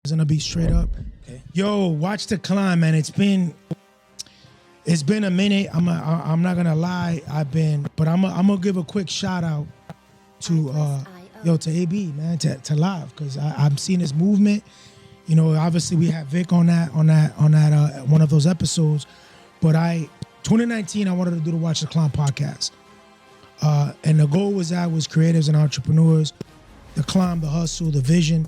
was gonna be straight up. Okay. Yo, watch the climb, man. It's been a minute. I'm not gonna lie. But I'm gonna give a quick shout out to to AB, man, to Live, because I'm seeing this movement. You know, obviously we had Vic on that one of those episodes, but 2019 I wanted to do the Watch the Climb podcast, and the goal was creatives and entrepreneurs, the climb, the hustle, the vision,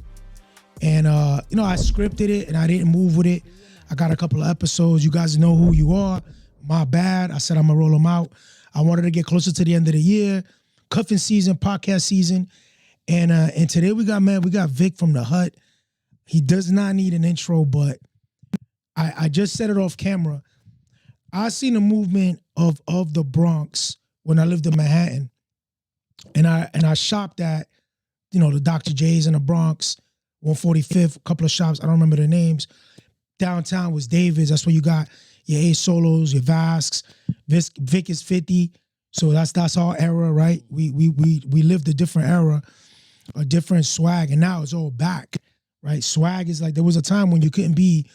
and I scripted it and I didn't move with it. I got a couple of episodes. You guys know who you are. My bad. I said I'm gonna roll them out. I wanted to get closer to the end of the year, cuffing season, podcast season, and today we got Vic from the Hut. He does not need an intro, but I just said it off camera. I seen the movement of the Bronx when I lived in Manhattan, and I shopped at the Dr. J's in the Bronx, 145th, a couple of shops. I don't remember the names. Downtown was David's. That's where you got your A Solos, your Vasks. Vic is 50, so that's our era, right? We lived a different era, a different swag, and now it's all back, right? Swag is like, there was a time when you couldn't be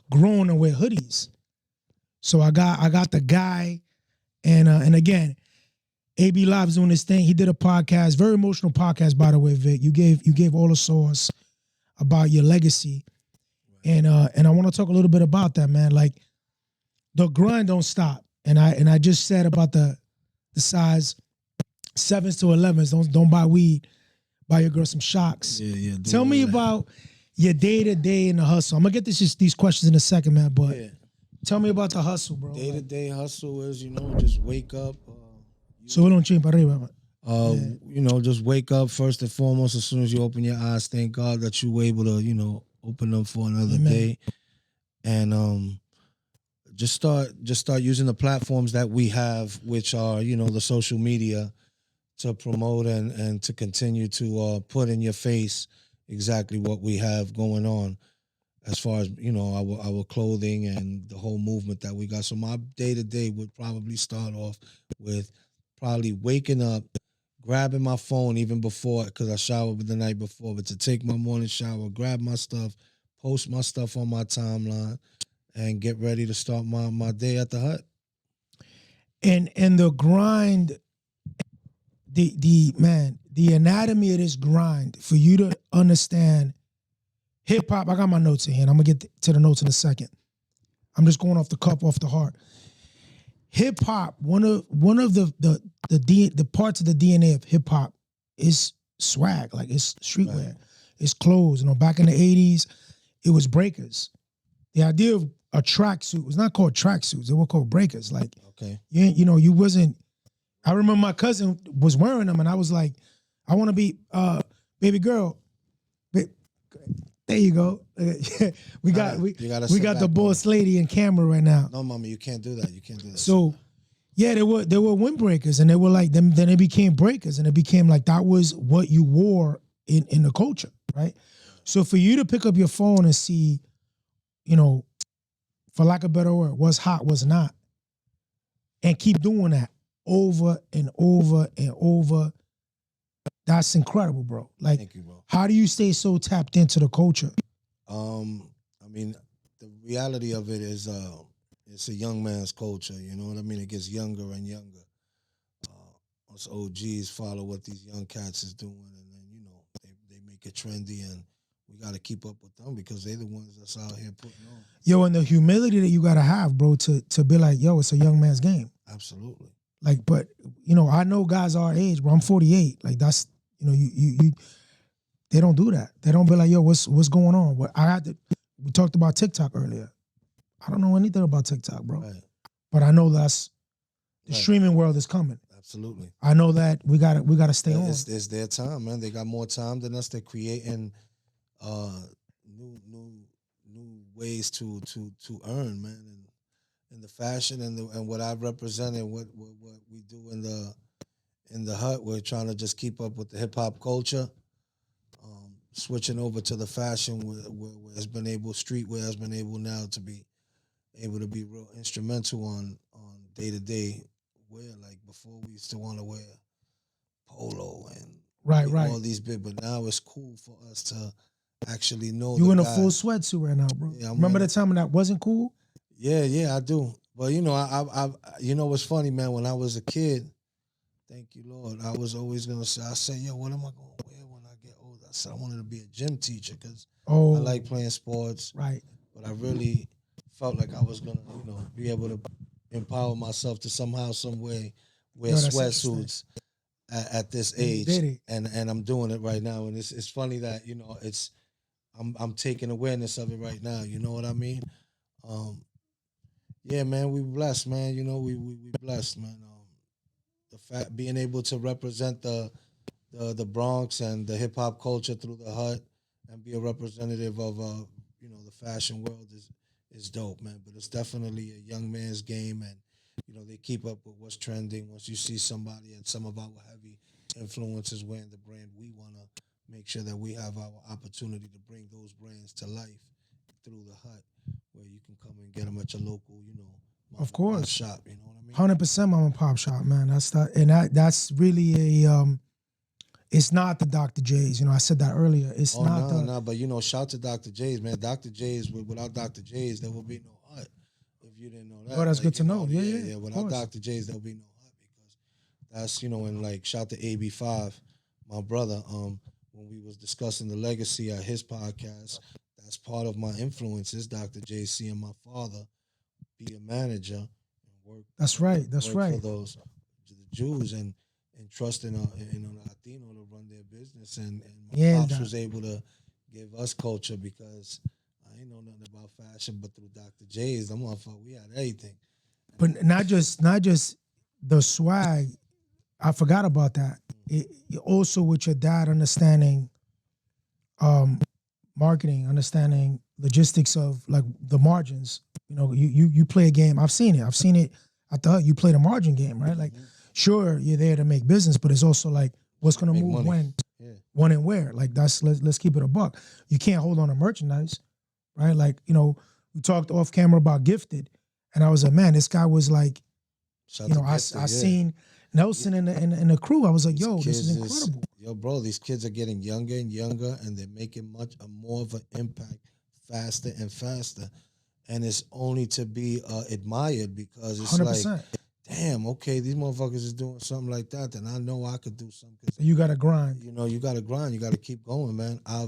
grown and wear hoodies. So I got the guy, and again, AB Live's doing this thing. He did a podcast, very emotional podcast, by the way, Vic. You gave all the sauce about your legacy. And I want to talk a little bit about that, man. Like, the grind don't stop. And I just said about the size 7s to 11s. Don't buy weed. Buy your girl some shocks. Yeah. Tell me about your day-to-day in the hustle. I'm gonna get these questions in a second, man. But tell me about the hustle, bro. Day-to-day hustle is, just wake up. So we don't change para arriba. Just wake up first and foremost. As soon as you open your eyes, thank God that you were able to, open them for another day, and just start using the platforms that we have, which are the social media, to promote and to continue to put in your face exactly what we have going on, as far as our clothing and the whole movement that we got. So my day to day would probably start off with probably waking up, grabbing my phone even before, because I showered the night before, but to take my morning shower, grab my stuff, post my stuff on my timeline, and get ready to start my day at the Hut. And the grind, the anatomy of this grind, for you to understand hip hop. I got my notes in here, and I'm gonna get to the notes in a second. I'm just going off the cuff, off the heart. Hip hop, one of the parts of the DNA of hip hop is swag, like it's streetwear, right. It's clothes. Back in the 80s, it was breakers. The idea of a tracksuit was not called tracksuits; they were called breakers. Like, you wasn't. I remember my cousin was wearing them, and I was like, I want to be baby girl. There you go. we got the boss lady in camera right now. No, mama, you can't do that. You can't do that. So, yeah, they were windbreakers, and they were like them. Then they became breakers, and it became like that was what you wore in the culture, right? So for you to pick up your phone and see, for lack of a better word, what's hot, what's not, and keep doing that over and over and over. That's incredible, bro. Like, thank you, bro. How do you stay so tapped into the culture? The reality of it is, it's a young man's culture. You know what I mean? It gets younger and younger. Us OGs follow what these young cats is doing, and then they make it trendy, and we got to keep up with them because they're the ones that's out here putting on. Yo, and the humility that you got to have, bro, to be like, yo, it's a young man's game. Absolutely. Like, but I know guys our age, bro. I'm 48. Like, that's you they don't do that. They don't be like, yo, what's going on? We talked about TikTok earlier. I don't know anything about TikTok, bro. Right. But I know the streaming world is coming. Absolutely. I know that we gotta stay on. It's their time, man. They got more time than us. They're creating new ways to earn, man. And in the fashion and what I represent and what we do in the Hut, we're trying to just keep up with the hip hop culture. Switching over to the fashion where it's been able, streetwear has been able now to be able to be real instrumental on day-to-day wear. Like before, we used to want to wear polo and right all these big, but now it's cool for us to actually know You the in a guy. full sweatsuit right now, bro. Yeah, Remember the time when that wasn't cool? Yeah, I do. But you know, I you know what's funny, man? When I was a kid, thank you, Lord, I was always gonna say, I said, yo, what am I gonna wear when I get older? I said I wanted to be a gym teacher because I like playing sports. Right. But I really felt like I was gonna, be able to empower myself to somehow, some way, wear sweatsuits at this age, and I'm doing it right now. And it's funny that I'm taking awareness of it right now. You know what I mean? Yeah, man, we blessed, man. You know, we blessed, man. The fact being able to represent the Bronx and the hip hop culture through the hut and be a representative of the fashion world is dope, man. But it's definitely a young man's game, and they keep up with what's trending. Once you see somebody and some of our heavy influencers wearing the brand, we want to make sure that we have our opportunity to bring those brands to life through the hut, where you can come and get them at your local, of course, shop. You know what I mean? 100% mom and pop shop, man. That's really a It's not the Dr. J's. I said that earlier. It's not. But shout to Dr. J's, man. Dr. J's, without Dr. J's, there will be no hut. If you didn't know that. Oh, that's good to know. Yeah. Without Dr. J's, there will be no hut, because that's, and like shout to AB5, my brother. When we was discussing the legacy at his podcast, that's part of my influences, Dr. J, seeing my father be a manager and work. That's right. For those the Jews and trusting a Latino to run their business, and my pops was able to give us culture, because I ain't know nothing about fashion, but through Dr. J's, the motherfucker, we had everything. But not just the swag. I forgot about that. Also with your dad understanding marketing, understanding logistics of like the margins. You play a game. I've seen it at the hut. You play the margin game, right? Like, sure, you're there to make business, but it's also like what's going to move money. when and where. Like, let's keep it a buck. You can't hold on to merchandise, right? Like, we talked off camera about Gifted, and I was like, man, this guy was like, I seen Nelson and the crew. I was like, yo, this is incredible. Yo, bro, these kids are getting younger and younger, and they're making more of an impact faster and faster. And it's only to be admired, because it's 100%. Like, damn, okay, these motherfuckers is doing something like that, then I know I could do something. You got to grind. You got to grind. You got to keep going, man. Un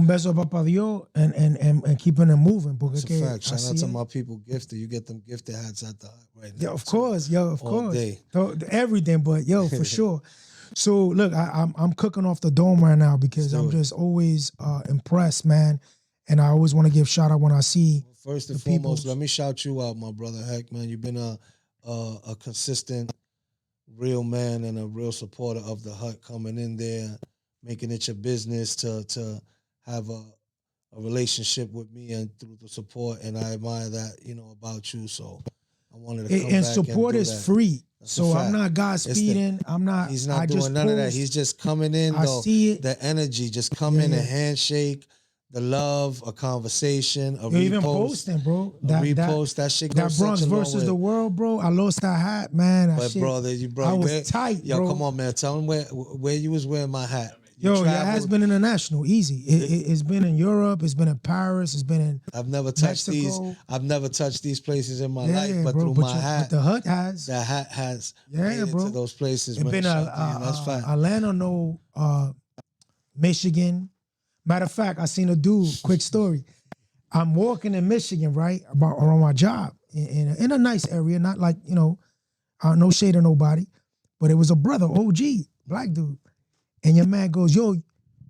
beso papá Dios and keeping it moving. That's a fact. Shout out to my people Gifted. You get them Gifted hats at the hut right now. Yeah, of course. All course. Day. Everything, but for sure. So look, I'm cooking off the dome right now, because I'm just always impressed, man. And I always want to give shout out when I see. First and foremost, let me shout you out, my brother Heck, man. You've been a consistent, real man and a real supporter of the hut, coming in there, making it your business to have a relationship with me and through the support. And I admire that, about you. So I wanted to come back and support is that. free. So I'm not God speeding. He's not doing none of that. He's just coming in, though. See it. The energy, just come in, a handshake, the love, a conversation, a repost. Even posting, bro. That shit goes that Bronx such a long versus way. The world, bro. I lost that hat, man. Bro, I was tight, yo, bro. come on, man. Tell him where you was wearing my hat. Your hat's been international, easy. It's been in Europe. It's been in Paris. It's been in I've never touched Mexico. I've never touched these places in my life, but bro, through my hat. But the hut has. The hat has made bro. it to those places. It's been Atlanta, Michigan. Matter of fact, I seen a dude, quick story. I'm walking in Michigan, right, around my job, in a nice area, not like, no shade of nobody, but it was a brother, OG, black dude. And your man goes, yo,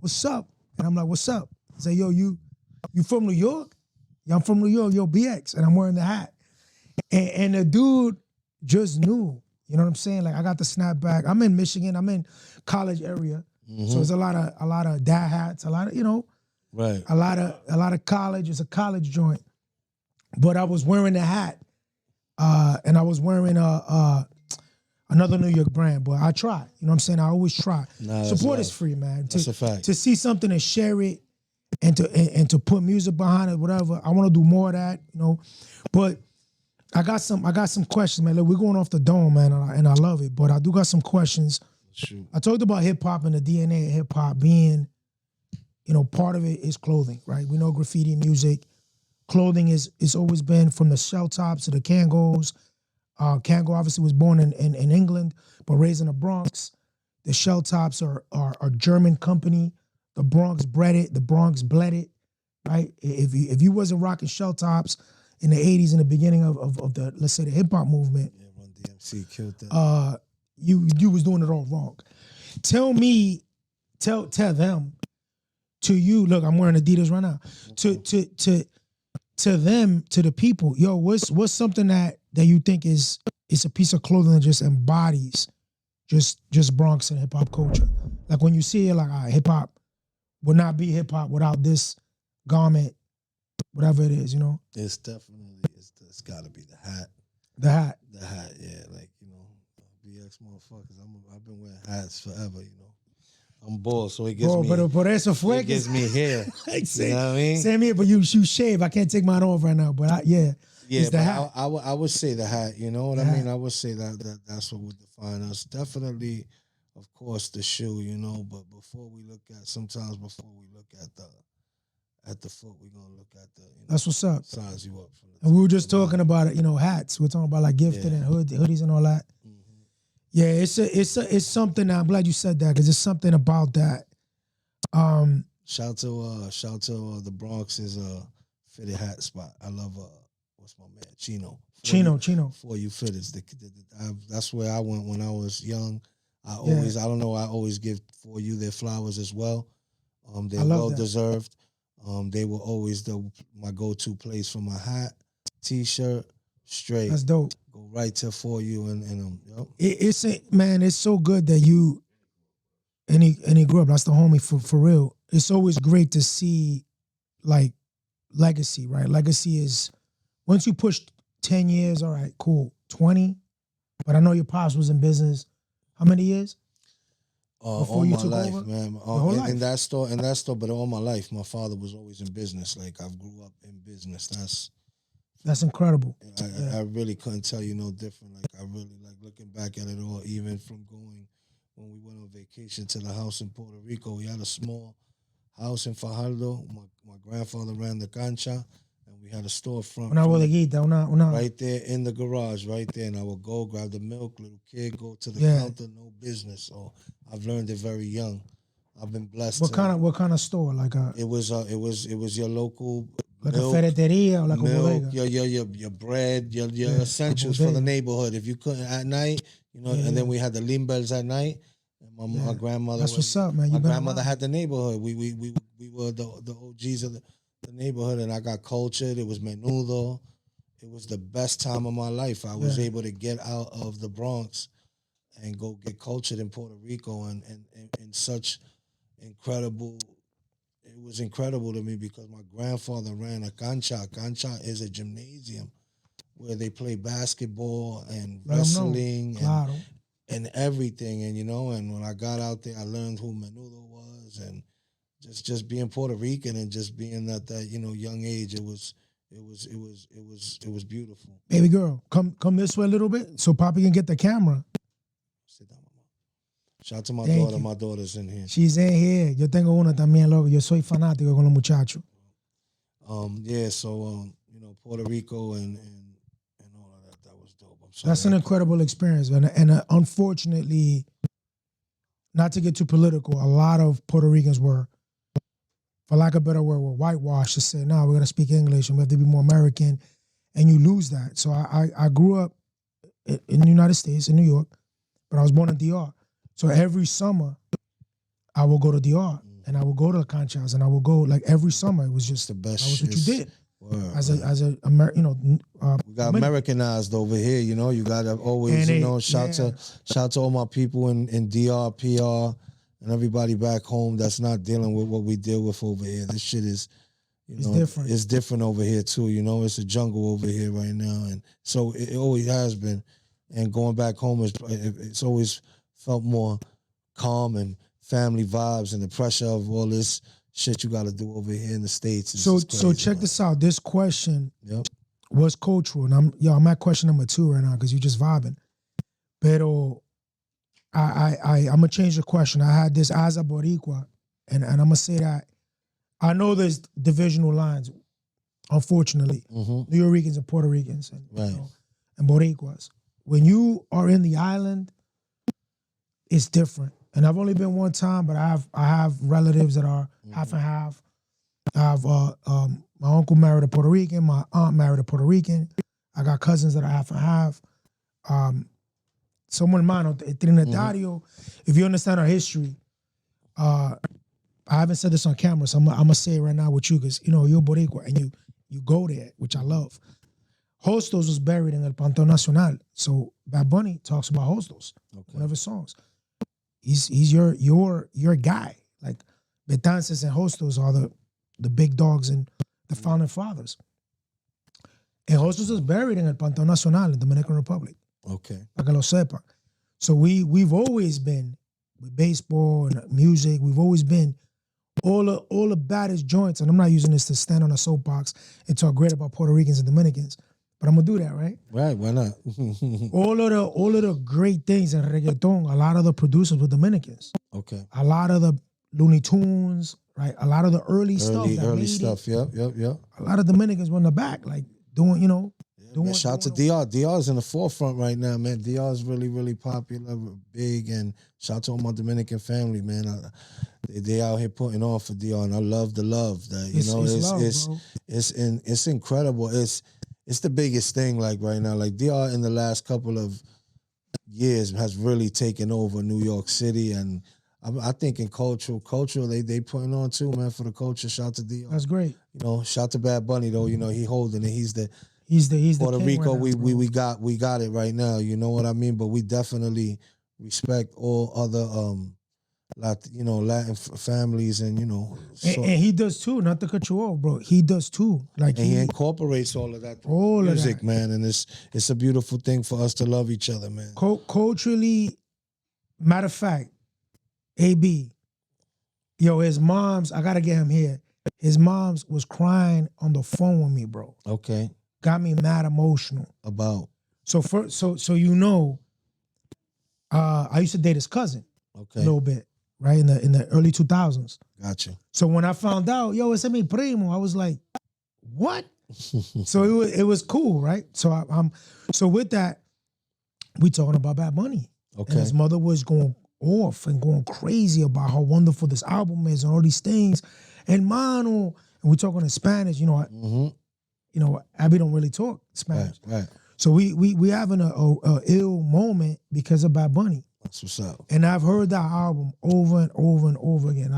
what's up? And I'm like, what's up? I say, yo, you from New York? Yeah, I'm from New York, yo, BX. And I'm wearing the hat. And the dude just knew, you know what I'm saying? Like, I got the snapback. I'm in Michigan. I'm in college area. Mm-hmm. So there's a lot of dad hats, a lot of, right. A lot of college. It's a college joint. But I was wearing the hat. And I was wearing another New York brand, but I try. You know what I'm saying? I always try. Support is free, man. That's a fact. To see something and share it, and to put music behind it, whatever. I want to do more of that, But I got some questions, man. Look, we're going off the dome, man, and I love it. But I do got some questions. Shoot. I talked about hip hop and the DNA of hip hop being part of it is clothing, right? We know graffiti music. Clothing is always been from the shell tops to the Kangos. Kango obviously was born in England, but raised in the Bronx. The shell tops are a German company. The Bronx bred it. The Bronx bled it, right? If you wasn't rocking shell tops in the 80s, in the beginning of the, let's say, the hip hop movement, Run DMC killed that. You was doing it all wrong. Tell them, to you, look, I'm wearing Adidas right now. To them, to the people, yo, what's something that you think is a piece of clothing that just embodies just Bronx and hip hop culture? Like when you see it, like hip hop would not be hip hop without this garment, whatever it is, It's definitely it's got to be the hat. The hat. The hat, yeah, like BX motherfuckers. I've been wearing hats forever, I'm bald, so it gives me. But eso fue it gives me hair. Like, you know what I mean? Same here, but you shave. I can't take mine off right now, but Yeah, it's the but hat. I would say the hat. You know what I mean? I would say that's what would define us. Definitely, of course, the shoe. But before we look at the foot, we're gonna look at the. That's what's up. Size you up. And we were just talking about it. Hats. We're talking about like gifted and hoodies and all that. Yeah, it's something that I'm glad you said that, because it's something about that. Shout to the Bronx's fitted hat spot. I love what's my man Chino. For you fitteds. That's where I went when I was young. I always give For You their flowers as well. They're well deserved. They were always my go-to place for my hat, t-shirt, straight. That's dope. Go right to For You and yep. It's so good that you and he grew up. That's the homie for real. It's always great to see like legacy, right? Legacy is once you push 10 years, all right, cool, 20. But I know your pops was in business. How many years? All my life, over? Man. Life. In that store, but all my life, my father was always in business. Like I grew up in business. That's incredible. I really couldn't tell you no different. Like I really like looking back at it all, even from going when we went on vacation to the house in Puerto Rico. We had a small house in Fajardo. My grandfather ran the cancha, and we had a storefront right there in the garage, right there. And I would go grab the milk, little kid, go to the counter, no business. So I've learned it very young. I've been blessed. What kind of store? Like it was your local. Like milk, a ferreteria or like milk, a bodega? Your bread, your essentials for the neighborhood. If you couldn't at night, and then we had the limbels at night. And my grandmother. That's what's up, man. My grandmother had the neighborhood. We were the OGs of the neighborhood, and I got cultured. It was menudo. It was the best time of my life. I was able to get out of the Bronx and go get cultured in Puerto Rico, and such incredible. It was incredible to me because my grandfather ran a cancha. Cancha is a gymnasium where they play basketball and wrestling and everything. And and when I got out there, I learned who Menudo was, and just being Puerto Rican and just being at that young age, it was beautiful. Baby girl, come this way a little bit so Poppy can get the camera. Sit down. Shout out to my daughter. My daughter's in here. She's in here. Yo tengo una también, loco. Yo soy fanático con los muchachos. Puerto Rico and all of that. That was dope. That's an incredible experience, and unfortunately, not to get too political, a lot of Puerto Ricans were, for lack of a better word, were whitewashed to say, "No, we're gonna speak English and we have to be more American," and you lose that. So I grew up in the United States, in New York, but I was born in DR. So every summer, I will go to DR and I will go to the canchas and I will go like every summer. It was just the best. That was what you did. Word, as a we got Americanized over here. You got to always shout to all my people in DR, PR, and everybody back home that's not dealing with what we deal with over here. This shit is. It's different. It's different over here too. It's a jungle over here right now, and so it always has been. And going back home it's always felt more calm and family vibes, and the pressure of all this shit you got to do over here in the States. So check this out. This question was cultural, and I'm at question number 2 right now because you're just vibing. Pero I'm gonna change the question. I had this as a Boricua, and I'm gonna say that I know there's divisional lines, unfortunately. New Yorkers and Puerto Ricans and, and Boricuas. When you are in the island, it's different. And I've only been one time, but I have relatives that are half and half. I have my uncle married a Puerto Rican, my aunt married a Puerto Rican. I got cousins that are half and half. Someone hermano, Trinitario. If you understand our history, I haven't said this on camera, so I'm gonna say it right now with you, because you're Boricua and you go there, which I love. Hostos was buried in El Panteón Nacional, so Bad Bunny talks about Hostos, one of his songs. He's your guy. Like Betances and Hostos are the big dogs and the founding fathers. And Hostos was buried in El Panteón Nacional in Dominican Republic. Okay. Para que lo sepan. So we've always been with baseball and music. We've always been all the baddest joints. And I'm not using this to stand on a soapbox and talk great about Puerto Ricans and Dominicans, but I'm gonna do that, right? Right. Why not? all of the great things in reggaeton. A lot of the producers were Dominicans. Okay. A lot of the Looney Tunes, right? A lot of the early stuff. Early stuff. Yep. A lot of Dominicans were in the back, like doing, Man, shout out to DR. DR's in the forefront right now, man. DR's really, really popular, big, and shout out to all my Dominican family, man. They out here putting on for DR, and I love the love. That it's incredible. It's the biggest thing, like right now. Like DR in the last couple of years has really taken over New York City, and I think in cultural, they putting on too, man, for the culture. Shout out to DR. That's great. Shout out to Bad Bunny though. He holding it. He's the Puerto Rico. Right now, we got it right now. You know what I mean? But we definitely respect all other Latin families and and he does too. Not to cut you off, bro. He does too. Like he incorporates all of that music, man. And it's a beautiful thing for us to love each other, man. Culturally, matter of fact, AB, his mom's. I gotta get him here. His mom's was crying on the phone with me, bro. Okay. Got me mad emotional. About so I used to date his cousin. Okay. A little bit, right? In the early 2000s. Gotcha. So when I found out, ese mi primo, I was like, what? So it was cool, right? So so with that, we talking about Bad Bunny. Okay. And his mother was going off and going crazy about how wonderful this album is and all these things. And mano, and we talking in Spanish, Abby don't really talk Spanish. Right. So we having a ill moment because of Bad Bunny. That's what's up. And I've heard that album over and over and over again.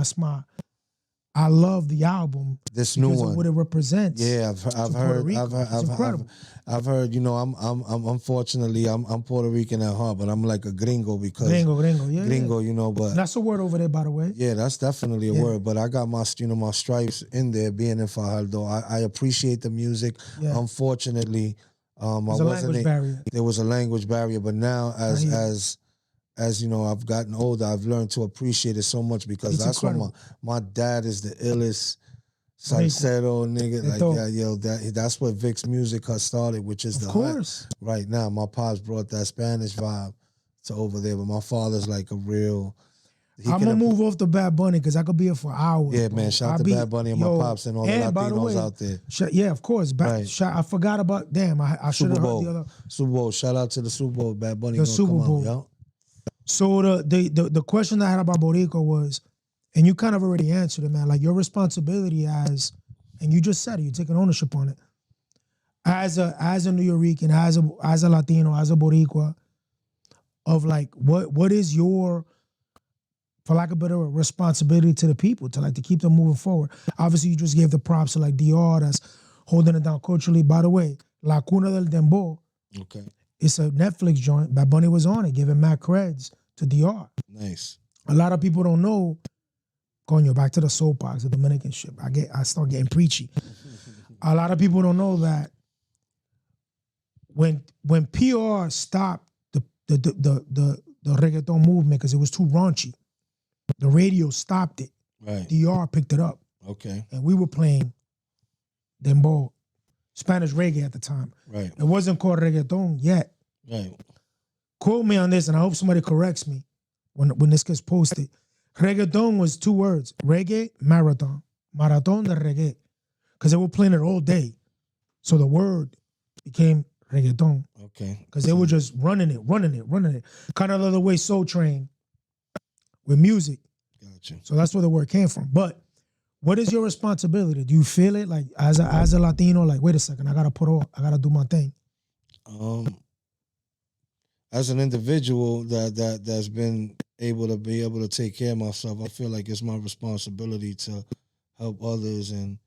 I love the album. This new one, of what it represents. Yeah, I've heard. It's incredible. I've heard. I'm unfortunately I'm Puerto Rican at heart, but I'm like a gringo because gringo, yeah. Gringo, but that's a word over there, by the way. Yeah, that's definitely a word. But I got my my stripes in there being in Fajardo. I appreciate the music. Yeah. Unfortunately, there was a language barrier, but now as I've gotten older, I've learned to appreciate it so much because that's what my dad is the illest salsero nigga. That's what Vic's music has started, which is the course. Right now, my pops brought that Spanish vibe to over there, but my father's like a real. I'm gonna move off the Bad Bunny because I could be here for hours. Yeah, bro. Man, shout out to Bad Bunny and my pops and all the Latinos out there. Yeah, of course. I forgot about. Damn, I should have heard the other Super Bowl. Shout out to the Super Bowl. Bad Bunny. The Super Bowl. So the question I had about Boricua was, and you kind of already answered it, man. Like your responsibility and you just said it, you're taking ownership on it. As a New Yorker, as a Latino, as a Boricua, of like what is your, for lack of a better word, responsibility to the people to keep them moving forward. Obviously, you just gave the props to like DR that's holding it down culturally. By the way, La Cuna del Dembow. Okay. It's a Netflix joint. Bad Bunny was on it, giving mad creds to DR. Nice. A lot of people don't know. Coño, back to the soapbox, the Dominican shit. I start getting preachy. A lot of people don't know that when PR stopped the reggaeton movement because it was too raunchy, the radio stopped it. Right. DR picked it up. Okay. And we were playing dembow, Spanish reggae at the time. Right. It wasn't called reggaeton yet. Right. Quote me on this, and I hope somebody corrects me when this gets posted. Reggaeton was 2 words: reggae, marathon. Marathon de Reggae, because they were playing it all day. So the word became reggaeton. Okay. Because they were just running it. Kind of the way Soul Train with music. Gotcha. So that's where the word came from. But what is your responsibility? Do you feel it like as a Latino? Like, wait a second, I gotta do my thing. As an individual that's been able to take care of myself, I feel like it's my responsibility to help others and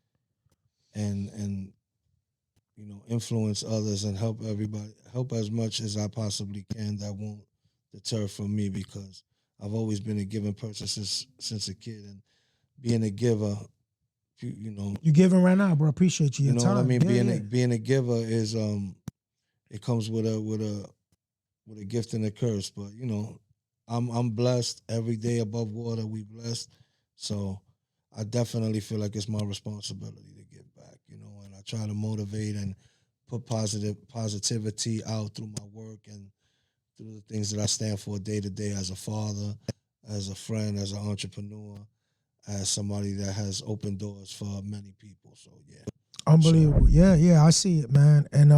influence others and help everybody, help as much as I possibly can. That won't deter from me, because I've always been a giving person since a kid, and being a giver, you giving right now, bro. Appreciate you. You know time. what I mean? Yeah, being a giver is it comes with a gift and a curse. But I'm blessed every day above water. We blessed, so I definitely feel like it's my responsibility to give back. And I try to motivate and put positivity out through my work and through the things that I stand for day to day, as a father, as a friend, as an entrepreneur, as somebody that has opened doors for many people. So yeah. Unbelievable. Sure. Yeah, I see it, man. And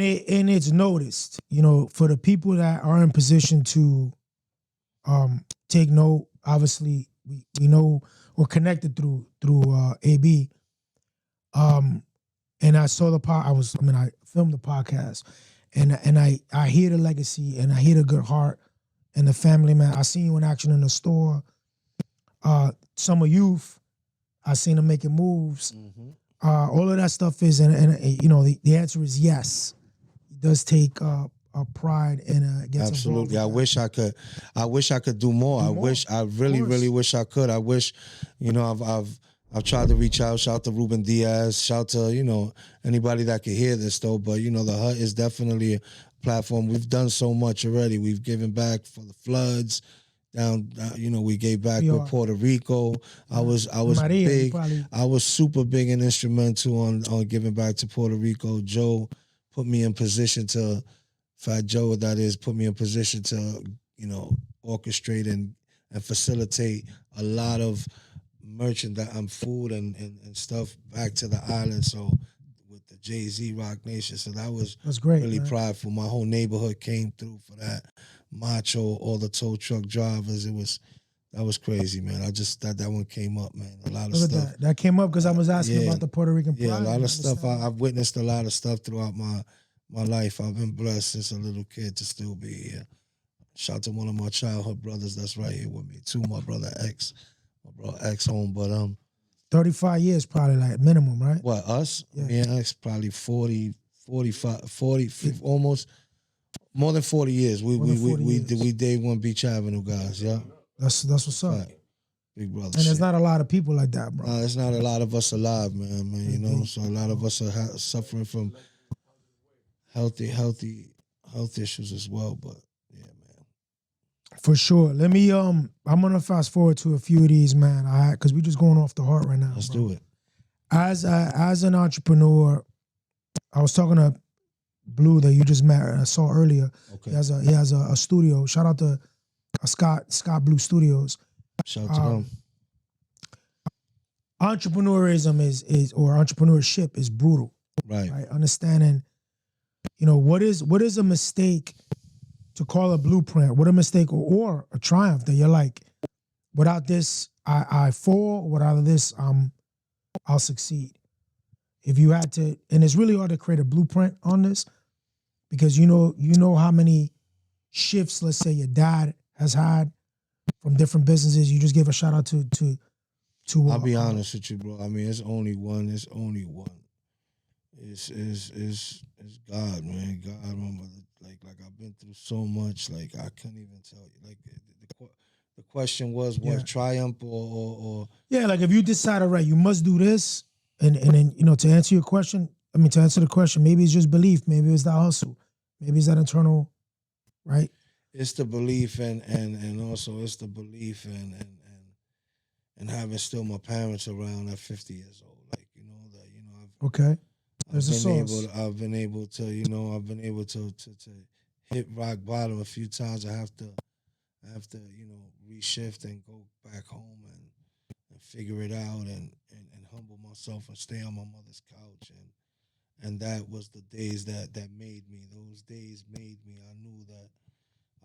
it's noticed, for the people that are in position to take note. Obviously, we know we're connected through AB. And I saw I filmed the podcast, and I hear the legacy, and I hear the good heart and the family, man. I seen you in action in the store. Summer Youth, I seen them making moves. Mm-hmm. All of that stuff is, and the answer is yes. It does take a pride and gets absolutely. I wish I could do more. I really wish I could. I wish, I've tried to reach out. Shout to Ruben Diaz. Shout to anybody that could hear this though. But the Hut is definitely a platform. We've done so much already. We've given back for the floods. We gave back with Puerto Rico. I was Maria, big. I was super big and instrumental on giving back to Puerto Rico. Joe put me in position to, Fat Joe, that is, put me in position to, orchestrate and facilitate a lot of merchandise and food and stuff back to the island. So with the Jay-Z Rock Nation, so that's great, really man. prideful. My whole neighborhood came through for that. Macho, all the tow truck drivers. That was crazy, man. I just thought that one came up, man. A lot of stuff that came up because I was asking about the Puerto Rican pride. Yeah, a lot of stuff. I've witnessed a lot of stuff throughout my life. I've been blessed since a little kid to still be here. Shout to one of my childhood brothers that's right here with me too. My brother X home, but 35 years probably, like, minimum, right? What, us? Yeah. Me and X probably 40, 45, 40, almost more than 40 years. We day one Beach Avenue guys. Yeah, that's what's up. Right. Big brother. And there's not a lot of people like that, bro. There's not a lot of us alive, man. So a lot of us are suffering from health issues as well. But yeah, man. For sure. Let me I'm gonna fast forward to a few of these, man. Because we just going off the heart right now. Let's do it. As an entrepreneur, I was talking to Blue that you just met. I saw earlier. Okay. He has a studio. Shout out to Scott Blue Studios. Shout out to them. Entrepreneurism is or entrepreneurship is brutal. Right. Understanding, what is a mistake to call a blueprint? What a mistake or a triumph that you're like, without this I fall. Without this I'll succeed. If you had to, and it's really hard to create a blueprint on this, because you know how many shifts, let's say, your dad has had from different businesses. You just gave a shout out to I'll be honest with you, bro. I mean, it's only one. It's God, man. God, my mother. Like I've been through so much. Like I couldn't even tell you. Like the question was what, triumph or yeah. Like if you decided, right, you must do this, and then to answer your question. To answer the question, maybe it's just belief. Maybe it's that hustle. Maybe it's that internal, right? It's the belief and also it's the belief and having still my parents around at 50 years old. Like, I've been able to hit rock bottom a few times. I have to reshift and go back home and figure it out and humble myself and stay on my mother's couch. And that was the days that made me. Those days made me. I knew that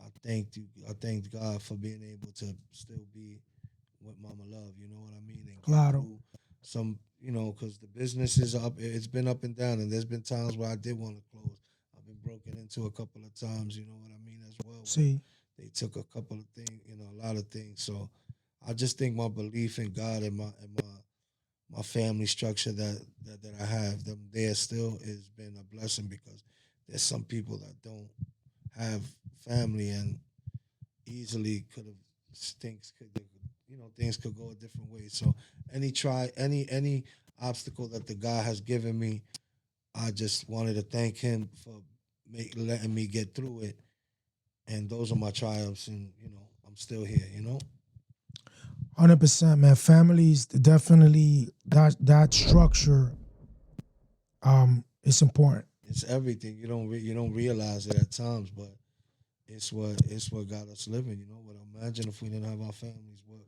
I thanked God for being able to still be with Mama Love, you know what I mean? And get Claro. through some, because the business is up, it's been up and down, and there's been times where I did want to close. I've been broken into a couple of times, you know what I mean, as well. See. They took a couple of things, a lot of things. So I just think my belief in God and my family structure that I have, them there still has been a blessing, because there's some people that don't have family and easily could have things could go a different way. So any obstacle that the God has given me, I just wanted to thank him for letting me get through it. And those are my triumphs, and I'm still here. 100%, man. Families definitely that structure. It's important. It's everything. You don't realize it at times, but it's what got us living. But imagine if we didn't have our families. What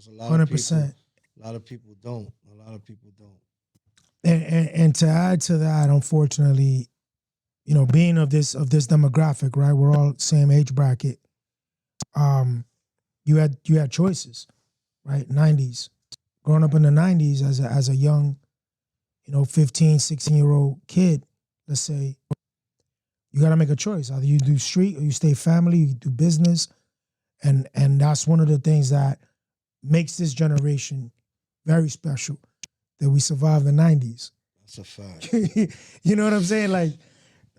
a lot 100%. A lot of people don't. A lot of people don't. And to add to that, unfortunately, being of this demographic, right? We're all same age bracket. You had choices, right? 90s, growing up in the 90s as a young, 15, 16-year-old kid, let's say, you got to make a choice. Either you do street or you stay family, you do business. And that's one of the things that makes this generation very special, that we survived the 90s. That's a fact. You know what I'm saying? Like,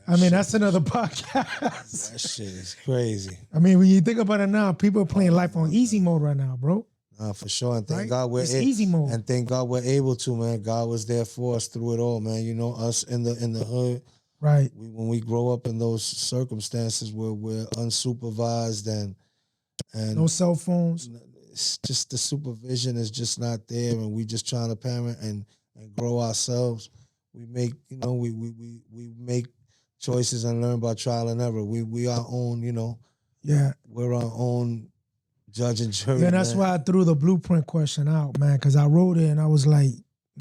that's another podcast. That shit is crazy. When you think about it now, people are playing life on easy mode right now, bro. Nah, for sure. And thank right? God we're easy mode. And thank God we're able to, man. God was there for us through it all, man. Us in the hood. Right. When we grow up in those circumstances where we're unsupervised and no cell phones. It's just the supervision is just not there, and we just trying to parent and grow ourselves. We make we make choices and learn by trial and error. We our own, Yeah. We're our own judge and jury. Yeah, that's why I threw the blueprint question out, man, because I wrote it and I was like,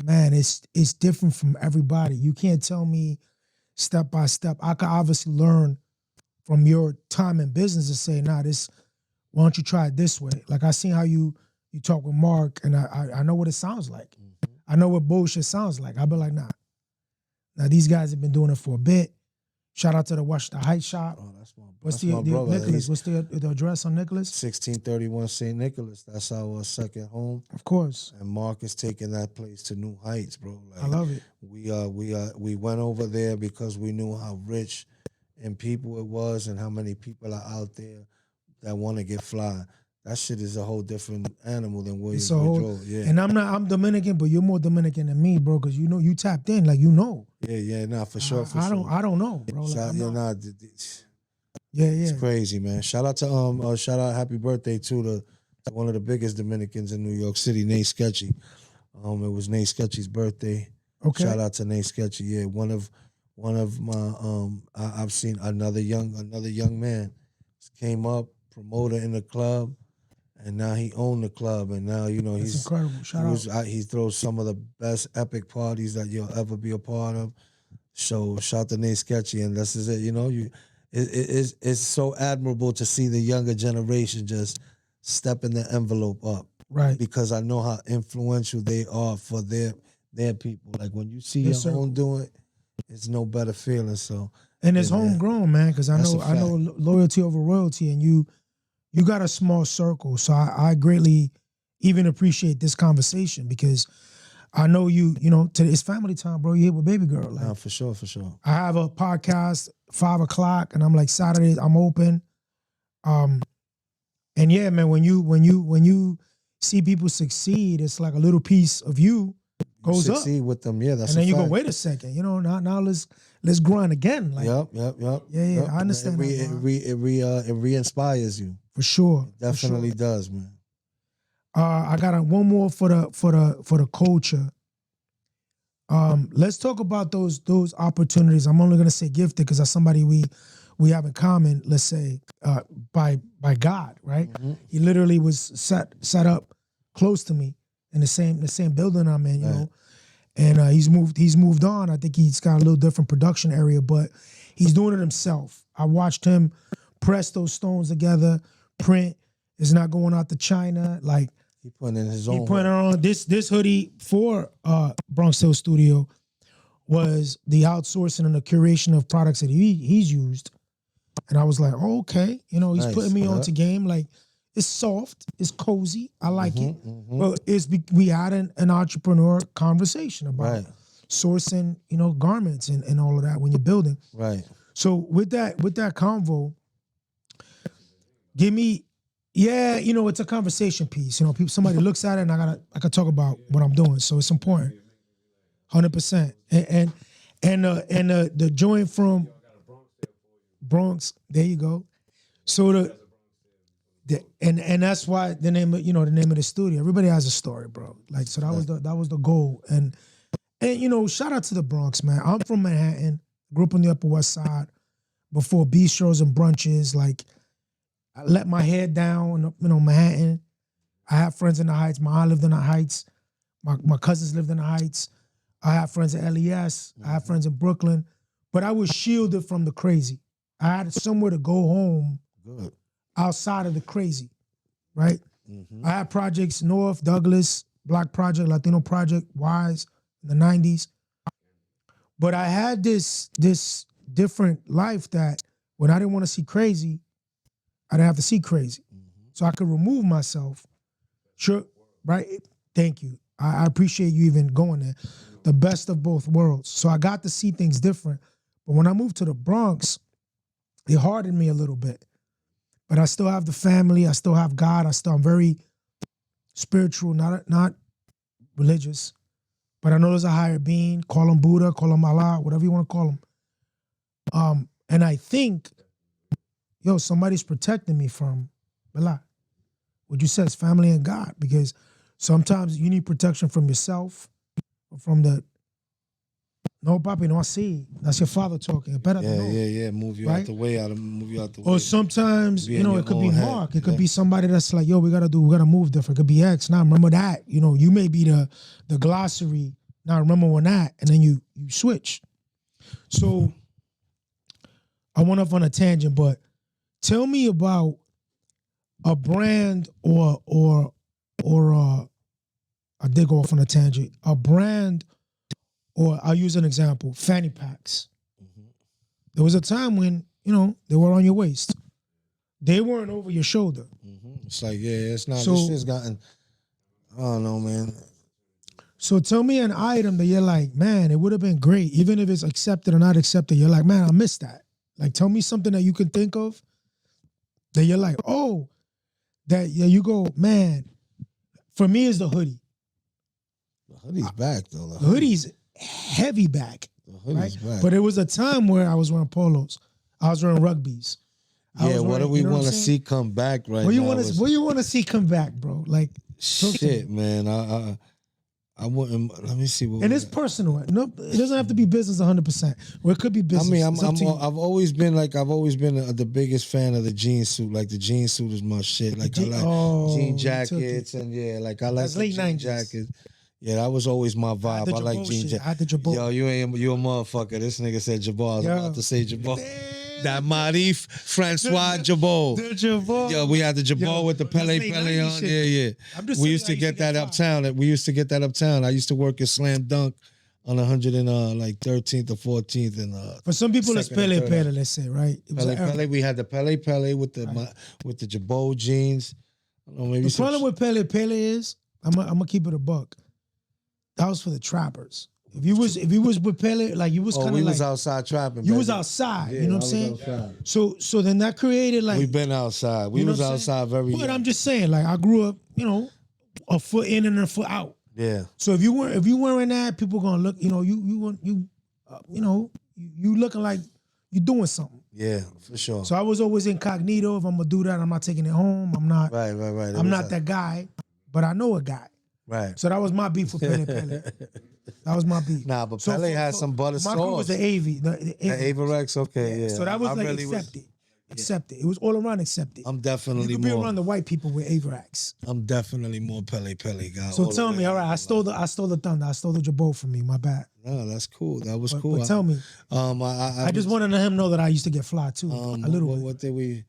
man, it's different from everybody. You can't tell me step by step. I could obviously learn from your time in business and say, nah, why don't you try it this way? Like, I seen how you talk with Mark, and I know what it sounds like. Mm-hmm. I know what bullshit sounds like. I'll be like, nah. Now, these guys have been doing it for a bit. Shout out to the Watch the Height shop. Oh, that's my brother. Nicholas? What's the address on Nicholas? 1631 St. Nicholas. That's our second home. Of course. And Mark is taking that place to new heights, bro. I love it. We went over there because we knew how rich in people it was and how many people are out there that want to get fly. That shit is a whole different animal than Williamsbridge Road. Yeah. And I'm Dominican, but you're more Dominican than me, bro, because you tapped in, like Yeah, nah, for sure. I don't know, bro. It's crazy, man. Shout out, happy birthday to one of the biggest Dominicans in New York City, Nate Sketchy. It was Nate Sketchy's birthday. Okay. Shout out to Nate Sketchy. Yeah, one of my I've seen another young man came up, promoter in the club. And now he owned the club, and now he's incredible. Shout out. He throws some of the best epic parties that you'll ever be a part of. So shout to Nate Sketchy, and this is it. It's so admirable to see the younger generation just stepping the envelope up, right? Because I know how influential they are for their people. Like when you see your own doing it, it's no better feeling. So and it's homegrown, man. Because I know loyalty over royalty, and you got a small circle, so I greatly even appreciate this conversation because I know it's family time, bro. You here with baby girl. Like, for sure. I have a podcast 5:00, and I'm like Saturdays I'm open. And yeah, man, when you see people succeed, it's like a little piece of you goes succeed up with them. Yeah, that's and then you fact. go, wait a second, now let's grind again. Like, yep. Yeah, I understand. It re-inspires you. For sure. It definitely does, man. I got one more for the culture. Let's talk about those opportunities. I'm only gonna say gifted because that's somebody we have in common. Let's say by God, right? Mm-hmm. He literally was set up close to me. in the same building I'm in, you know. And he's moved on. I think he's got a little different production area, but he's doing it himself. I watched him press those stones together, print. It's not going out to China. Like he putting in his own. He put on this hoodie for Bronx Hill Studio was the outsourcing and the curation of products that he's used. And I was like, oh, okay. You know, he's putting me onto game. Like, it's soft. It's cozy. I like it. But we had an entrepreneur conversation about sourcing, you know, garments and all of that when you're building. Right. So with that convo, give me, you know, it's a conversation piece. You know, somebody looks at it and I gotta talk about what I'm doing. So it's important. 100%. And the joint from Bronx, there you go. So and that's why the name of the studio. Everybody has a story, bro. Like, so that was the goal. And you know, shout out to the Bronx, man. I'm from Manhattan, grew up on the Upper West Side before bistros and brunches. Like, I let my head down, you know, Manhattan. I have friends in the Heights. My aunt lived in the Heights. My cousins lived in the Heights. I have friends at LES. I have friends in Brooklyn. But I was shielded from the crazy. I had somewhere to go home outside of the crazy, right? I had projects North, Douglas, Black Project, Latino Project, Wise in the 90s. But I had this different life that when I didn't want to see crazy, I didn't have to see crazy. So I could remove myself. Sure, right? Thank you. I appreciate you even going there. The best of both worlds. So I got to see things different. But when I moved to the Bronx, it hardened me a little bit. But I still have the family. I still have God. I'm very spiritual, not religious. But I know there's a higher being. Call him Buddha, call him Allah, whatever you want to call him. And I think, somebody's protecting me from Allah. What you said is family and God. Because sometimes you need protection from yourself, or from the, no, papi, no, I see. That's your father talking. Better to know. Yeah. Move you out the way. Or sometimes, it could be Mark. It could be somebody that's like, we gotta move different. It could be X. Now remember that. You may be the glossary. Now remember when that, and then you switch. So I went off on a tangent, but tell me about a brand or I did go off on a tangent. A brand, or I'll use an example, fanny packs. There was a time when, they were on your waist. They weren't over your shoulder. It's like, it's not, this shit's gotten, I don't know, man. So tell me an item that you're like, man, it would have been great. Even if it's accepted or not accepted, you're like, man, I missed that. Like, tell me something that you can think of that you're like, you go, man. For me, it's the hoodie. The hoodie's back, though. The hoodie's heavy back. The hoodie's back. But it was a time where I was wearing polos. I was wearing rugbies. What do we want to see come back right now? What you want to see come back, bro? Like, shit, man. I wouldn't. Let me see what. And it's personal. No, it doesn't have to be business 100%. Or it could be business. I mean, I've always been the biggest fan of the jean suit. Like, the jean suit is my shit. Like, I like jean jackets and I like the late jean 90s. jackets. Yeah, that was always my vibe. I like jean jackets. I had the Jabot. Yo, you a motherfucker. This nigga said Jabot. I was about to say Jabot. That Marif Francois Jabot. The Jabot. Yo, we had the Jabot with the Pele on. Yeah. We used to get that uptown. I used to work at Slam Dunk on 113th or 14th. And for some people, it's Pele, let's say, right? Pele. We had the Pele with the Jabot jeans. I don't know, maybe the problem with Pele is, I'm gonna keep it a buck. That was for the trappers. If you was with Pele, like, you was kind of like, we was outside trapping. You was outside, you know what I'm saying? Outside. So then that created, like, we've been outside. We was outside very. But I'm just saying, like, I grew up, a foot in and a foot out. Yeah. So if you weren't that, people gonna look, you looking like you doing something. Yeah, for sure. So I was always incognito. If I'm gonna do that, I'm not taking it home. I'm not. Right. I'm not that guy, but I know a guy. Right. So that was my beef with Pele. That was my beef. Nah, but Pele had some butter sauce. My crew was the AV. The Averex, okay, yeah. So that was like accepted. accepted. It was all around accepted. I'm definitely you could more. be around the white people with Avrax. I'm definitely more Pele guy. So tell me, all right, I stole the thunder. I stole the jabot from me. My bad. No, that's cool. That was cool. But tell me. I just want to let him know that I used to get fly too. A little bit. What did we?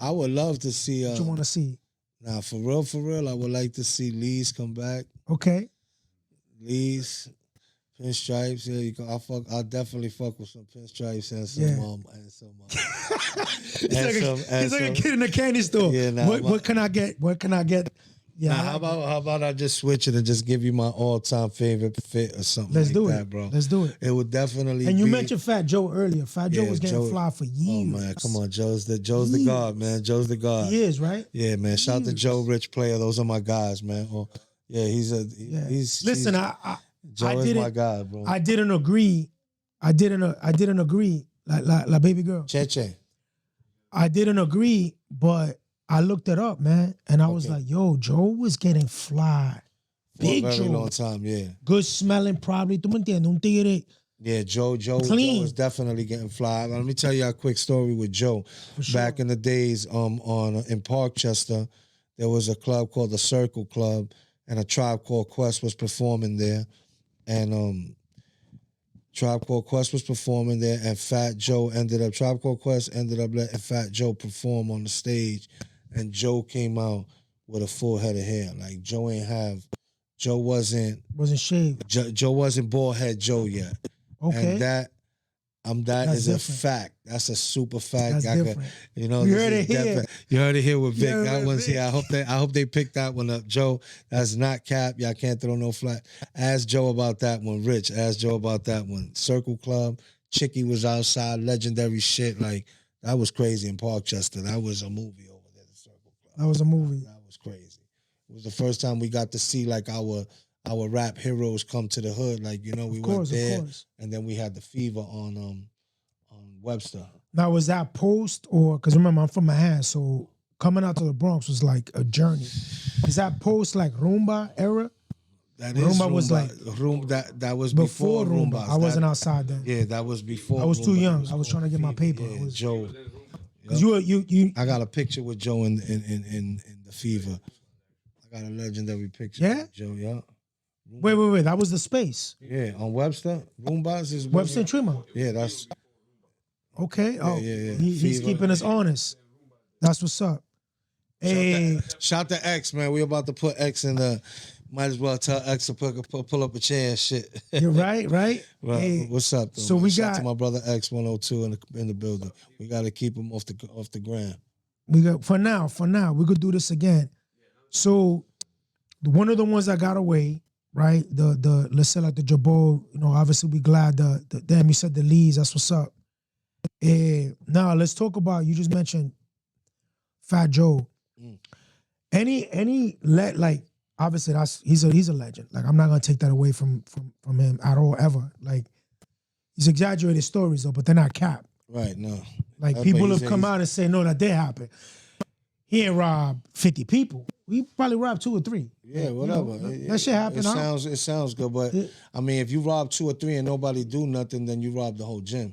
I would love to see. What you want to see? Nah, for real, I would like to see Lee's come back. Okay. Lee's, pinstripes. Yeah, I'll definitely fuck with some pinstripes and some He's like a kid in a candy store. Yeah, nah, what can I get? What can I get? Yeah. Nah, how about I just switch it and just give you my all-time favorite fit or something bro. Let's do it. It would definitely. And you mentioned Fat Joe earlier. Fat Joe was getting fly for years. Oh man, come on, Joe's the god, man. Joe's the god. He is, right? Yeah, man. Shout out to Joe, Rich Player. Those are my guys, man. Oh, yeah, he's. Listen, Joe is my guy, bro. I didn't agree. Like baby girl. Che. I didn't agree, but I looked it up, man, and I was like, "Yo, Joe was getting fly, big for a very Joe, long time, yeah, good smelling, probably. ¿Tú me entiendes? Un tigre. Yeah, Joe was definitely getting fly. Let me tell you a quick story with Joe. Sure. Back in the days, in Parkchester, there was a club called the Circle Club, and a Tribe Called Quest was performing there, and Tribe Called Quest was performing there, and Tribe Called Quest ended up letting Fat Joe perform on the stage, and Joe came out with a full head of hair. Like Joe wasn't shaved. Joe wasn't bald head Joe yet. Okay. And that is different. a fact. That's a super fact. That's different. You heard it here. You heard it here with Vic. That one's here. I hope they picked that one up. Joe, that's not cap. Y'all can't throw no flat. Ask Joe about that one. Rich, ask Joe about that one. Circle Club, Chicky was outside, legendary shit. Like, that was crazy in Parkchester. That was a movie over there, the Circle Club. That was a movie. That was crazy. It was the first time we got to see like our rap heroes come to the hood. Like, we went there, and then we had the Fever on Webster. Now, was that post or, because remember, I'm from Manhattan, so coming out to the Bronx was like a journey. Is that post like Rumba era? That is Rumba. Was like that was before Rumba. I wasn't outside then. Yeah, that was before. I was too young. I was trying to get my paper. Yeah, Joe. You. I got a picture with Joe in the Fever. I got a legendary picture. Yeah, with Joe. Yeah. Wait. That was the space. Yeah, on Webster. Rumbas is Webster and Tremont. Yeah, that's okay. Oh, yeah. He's keeping us honest. That's what's up. Hey, shout to X, man. We about to put X in the. Might as well tell X to pull up a chair and shit. You're right. Well, hey, what's up, though? So we shout got to my brother X102 in the building. We got to keep him off the ground. We got for now. We could do this again. So one of the ones that got away, right? The let's say like the Jabot. Obviously we glad the damn you said the Lees. That's what's up. Now let's talk about. You just mentioned Fat Joe. Any like. Obviously, he's a legend. Like, I'm not gonna take that away from him at all, ever. Like, he's exaggerated stories though, but they're not cap. Right? No. Like, people have come out and say, no, that did happen. He ain't robbed 50 people. He probably robbed 2 or 3. Yeah, whatever. That shit happened. It sounds good, but I mean, if you rob 2 or 3 and nobody do nothing, then you rob the whole gym.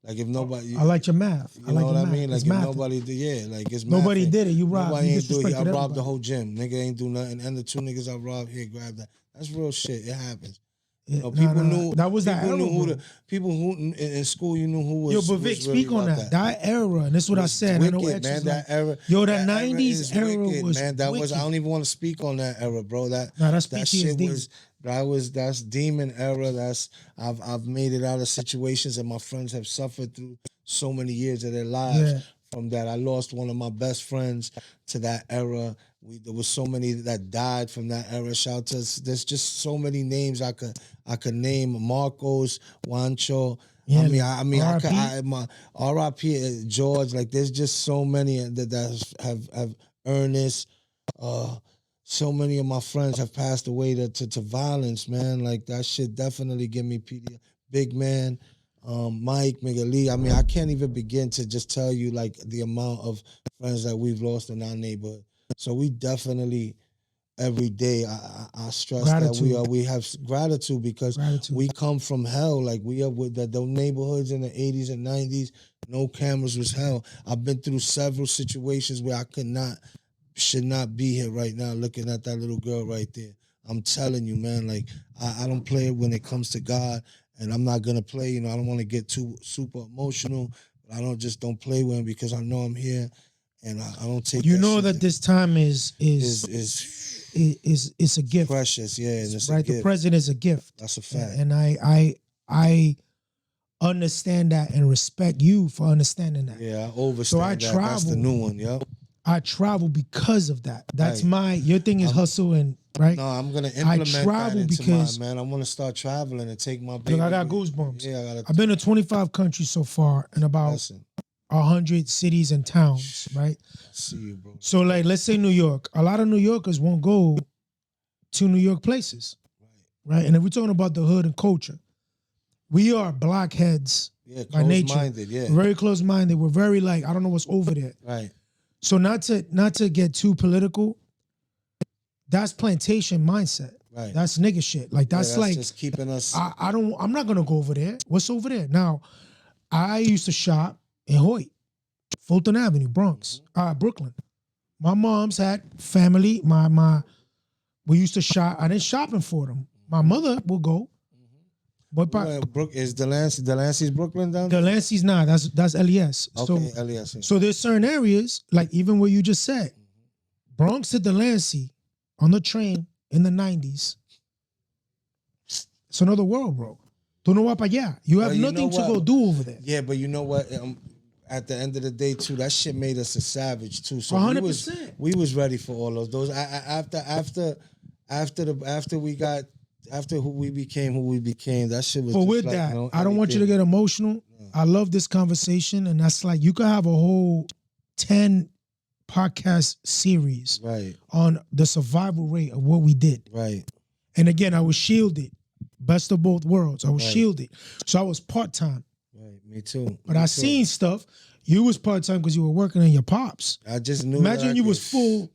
Like if nobody, I like your math. You know what I mean? Like if nobody did, like it's nobody did it. You robbed. Nobody ain't do it. I robbed the whole gym. Nigga ain't do nothing. And the 2 niggas I robbed here, grab that. That's real shit. It happens. People knew that was that era. People who in school you knew who was. Yo, but Vic, speak on that. That era, and this is what I said. Wicked, I know X man. was That like, era. Yo, that '90s era wicked, was man. That wicked. was. I don't even want to speak on that era, bro. That's PTSD. Shit was. That's demon era. I've made it out of situations, and my friends have suffered through so many years of their lives from that. I lost one of my best friends to that era. There was so many that died from that era. Shout to there's just so many names I could name. Marcos, Juancho. Yeah, I mean, my R.I.P. George. Like, there's just so many that have Ernest. So many of my friends have passed away to violence, man. Like, that shit definitely give me PD. Big man, Mike, Miguel. I mean, I can't even begin to just tell you like the amount of friends that we've lost in our neighborhood. So we definitely every day I stress gratitude. That we have gratitude because we come from hell. Like we are with those neighborhoods in the 80s and 90s. No cameras was held. I've been through several situations where I should not be here right now looking at that little girl right there. I'm telling you, man, like I don't play when it comes to God, and I'm not gonna play. I don't want to get too super emotional, but I don't play with him because I know I'm here, and I don't take. You know that this time is a gift. Precious, yeah, and it's right. A gift. The present is a gift. That's a fact, and I understand that and respect you for understanding that. Yeah, I overstand I that. travel. That's the new one, yep. I travel because of that. That's right. your thing is hustle and right. No, I'm gonna implement I travel that into because man. I want to start traveling and take my baby. Look, I got goosebumps. Yeah, I've been to 25 countries so far and about 100 cities and towns, right? I see you, bro. So like, let's say New York. A lot of New Yorkers won't go to New York places, right? And if we're talking about the hood and culture, we are blockheads by nature. Yeah. We're very close-minded. We're very like, I don't know what's over there. Right. So not to get too political, that's plantation mindset. Right. That's nigga shit. Like that's like just keeping us. I'm not gonna go over there. What's over there? Now, I used to shop in Hoyt, Fulton Avenue, Bronx, Brooklyn. My mom's had family. We used to shop. I didn't shopping for them. My mother will go. But is Delancey's Brooklyn down there? Delancey's not. That's LES. Okay, LES. Yeah. So there's certain areas, like even what you just said, Bronx to Delancey on the train in the 90s. It's another world, bro. Tú no vas para allá. You have nothing to go do over there. Yeah, but you know what? At the end of the day, too, that shit made us a savage too. So 100%. We was ready for all of those. After who we became, that shit was. But just with like, that, I don't want you to get emotional. No. I love this conversation, and that's like you could have a whole 10 podcast series on the survival rate of what we did. Right. And again, I was shielded. Best of both worlds. I was shielded. So I was part-time. Right. Me too. But I seen stuff. You was part-time because you were working on your pops. I just knew. Imagine you was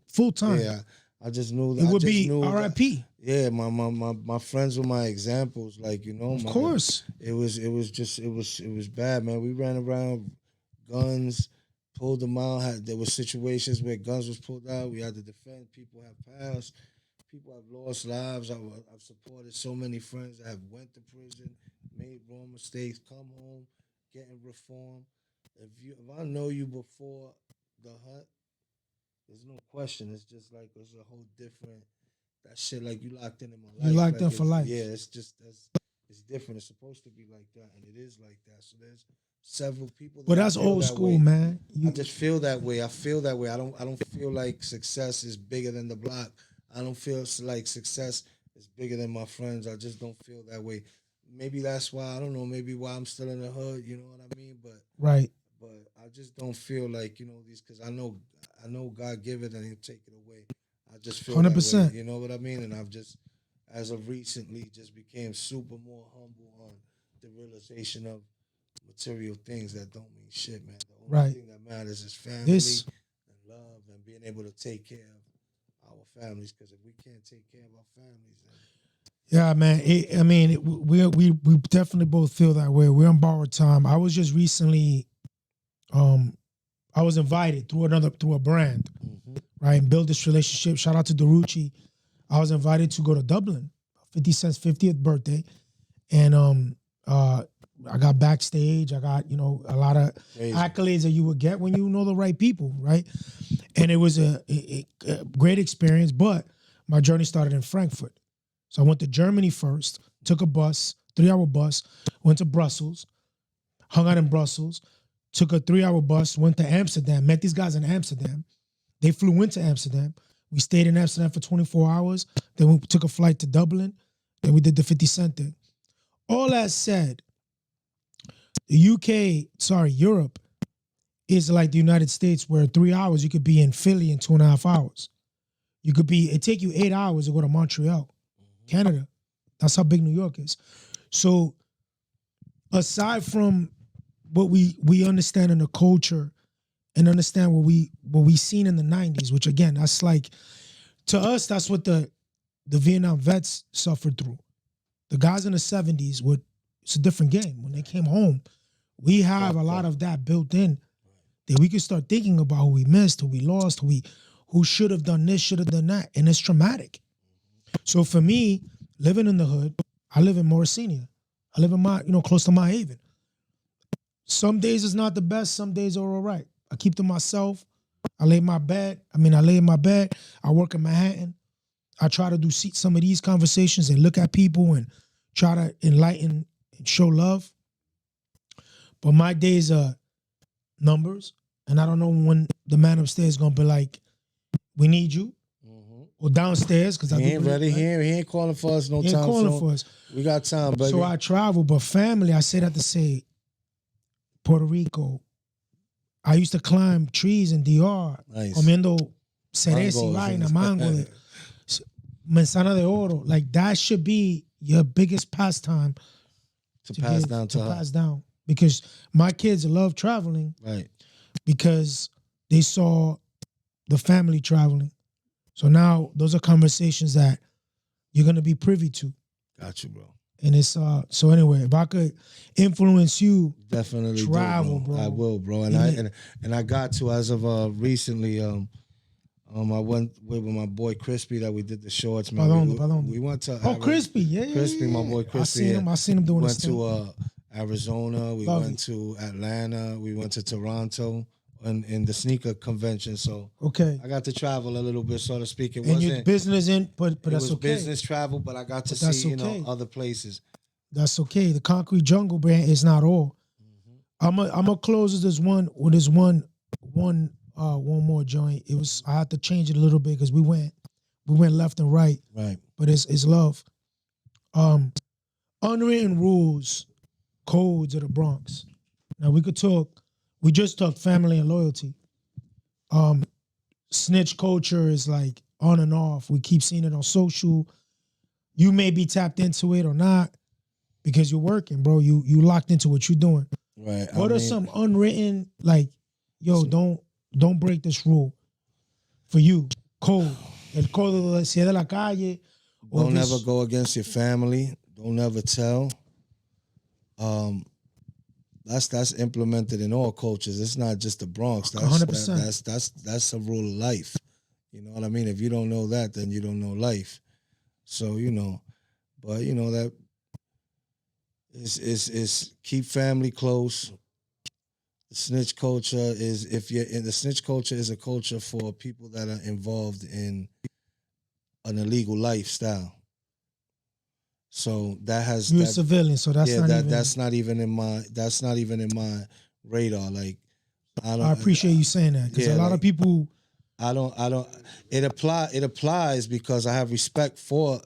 full-time. Yeah. I just knew that. It would be RIP. Yeah, my friends were my examples. Like, of course. It was bad, man. We ran around, guns, pulled them out. There were situations where guns was pulled out. We had to defend. People have passed. People have lost lives. I've supported so many friends that have went to prison, made wrong mistakes, come home, getting reformed. If I know you before the hunt, there's no question. It's just like it's a whole different. That shit, like you locked in my life. You locked in for life. Yeah, it's just it's different. It's supposed to be like that, and it is like that. So there's several people. But that's old school, man. I just feel that way. I feel that way. I don't feel like success is bigger than the block. I don't feel like success is bigger than my friends. I just don't feel that way. Maybe that's why I don't know. Maybe why I'm still in the hood. You know what I mean? But I just don't feel like these because I know God give it and He'll take it away. I just feel 100%. You know what I mean? And I've just, as of recently, just became super more humble on the realization of material things that don't mean shit, man. The only thing that matters is family and love and being able to take care of our families. Because if we can't take care of our families, then we definitely both feel that way. We're on borrowed time. I was just recently, I was invited through a brand. Right, and build this relationship. Shout out to Darucci. I was invited to go to Dublin, 50 Cent's 50th birthday, and I got backstage. I got a lot of accolades that you would get when you know the right people, right? And it was a great experience. But my journey started in Frankfurt, so I went to Germany first. Took a bus, 3-hour bus, went to Brussels, hung out in Brussels. Took a 3-hour bus, went to Amsterdam. Met these guys in Amsterdam. They flew into Amsterdam. We stayed in Amsterdam for 24 hours. Then we took a flight to Dublin. Then we did the 50 Cent thing. All that said, Europe is like the United States where 3 hours you could be in Philly in 2.5 hours. It take you 8 hours to go to Montreal, Canada. That's how big New York is. So aside from what we understand in the culture and understand what we seen in the 90s, which again, that's like, to us, that's what the Vietnam vets suffered through. The guys in the 70s it's a different game. When they came home, we have a lot of that built in that we can start thinking about who we missed, who we lost, who should have done this, should have done that, and it's traumatic. So for me, living in the hood, I live in Morrisania. I live in close to my haven. Some days it's not the best. Some days are all right. I keep to myself. I lay in my bed. I work in Manhattan. I try to do some of these conversations and look at people and try to enlighten and show love. But my days are numbers. And I don't know when the man upstairs is going to be like, we need you. Or downstairs. Because he ain't ready. Right? He ain't calling for us no time. He ain't calling for us. We got time, baby. So I travel. But family, I say that to say, Puerto Rico, I used to climb trees in DR, comiendo cereza, vaina, mango, manzana de oro. Like that should be your biggest pastime to pass down. Because my kids love traveling, right? Because they saw the family traveling. So now those are conversations that you're gonna be privy to. Got you, bro. And it's so anyway, if I could influence you, definitely travel, bro. I will, bro. And I got to as of recently. I went with my boy Crispy that we did the shorts. Man. We went to Crispy, yeah, Crispy, my boy Crispy. I seen him doing this thing. Went to Arizona. We went to Atlanta. We went to Toronto. In the sneaker convention, so I got to travel a little bit, so to speak. It wasn't business but that's okay. Business travel, but I got to see other places. That's okay. The Concrete Jungle brand is not all. I'm gonna close this one with one more joint. I had to change it a little bit because we went left and right. Right. But it's love. Unwritten rules, codes of the Bronx. Now we could talk. We just talked family and loyalty. Snitch culture is like on and off. We keep seeing it on social. You may be tapped into it or not because you're working, bro. You locked into what you're doing. Right. What are some unwritten, like, don't break this rule for you? Code. El código de la calle. Don't ever go against your family. Don't ever tell. That's implemented in all cultures. It's not just the Bronx. That's 100%. That's a rule of life. You know what I mean? If you don't know that, then you don't know life. So but that is keep family close. The snitch culture is the snitch culture is a culture for people that are involved in an illegal lifestyle. So that has you're a civilian, so that's not even in my radar. Like I appreciate you saying that because a lot of people. I don't. It applies because I have respect for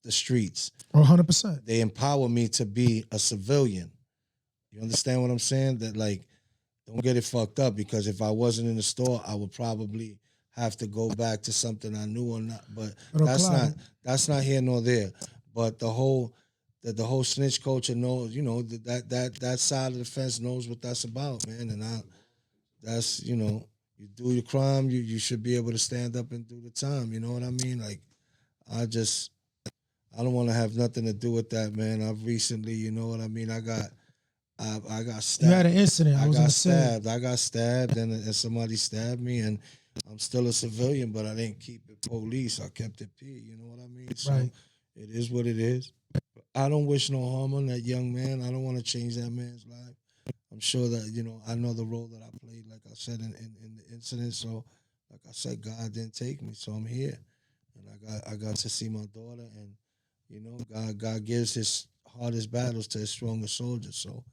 the streets. 100%. They empower me to be a civilian. You understand what I'm saying? That like, don't get it fucked up because if I wasn't in the store, I would probably have to go back to something I knew or not. But that's not here nor there. But the whole snitch culture knows, that side of the fence knows what that's about, man. And that's you do your crime, you should be able to stand up and do the time. You know what I mean? Like, I don't want to have nothing to do with that, man. I've recently, you know what I mean? I got stabbed. You had an incident. I got stabbed, and somebody stabbed me, and I'm still a civilian, but I didn't keep it police. I kept it P. You know what I mean? So, right. It is what it is. I don't wish no harm on that young man. I don't want to change that man's life. I'm sure that, I know the role that I played, like I said, in the incident. So, like I said, God didn't take me, so I'm here. And I got to see my daughter, and, God gives his hardest battles to his strongest soldiers. So,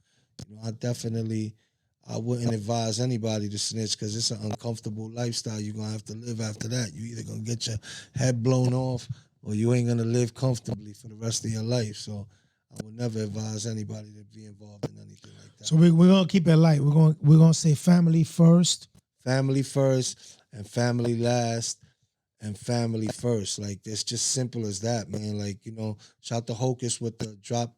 I wouldn't advise anybody to snitch because it's an uncomfortable lifestyle you're going to have to live after that. You either going to get your head blown off or you ain't going to live comfortably for the rest of your life. So I would never advise anybody to be involved in anything like that. So we're going to keep it light. We're going to say family first. Family first and family last and family first. Like, it's just simple as that, man. Like, shout to Hocus with the drop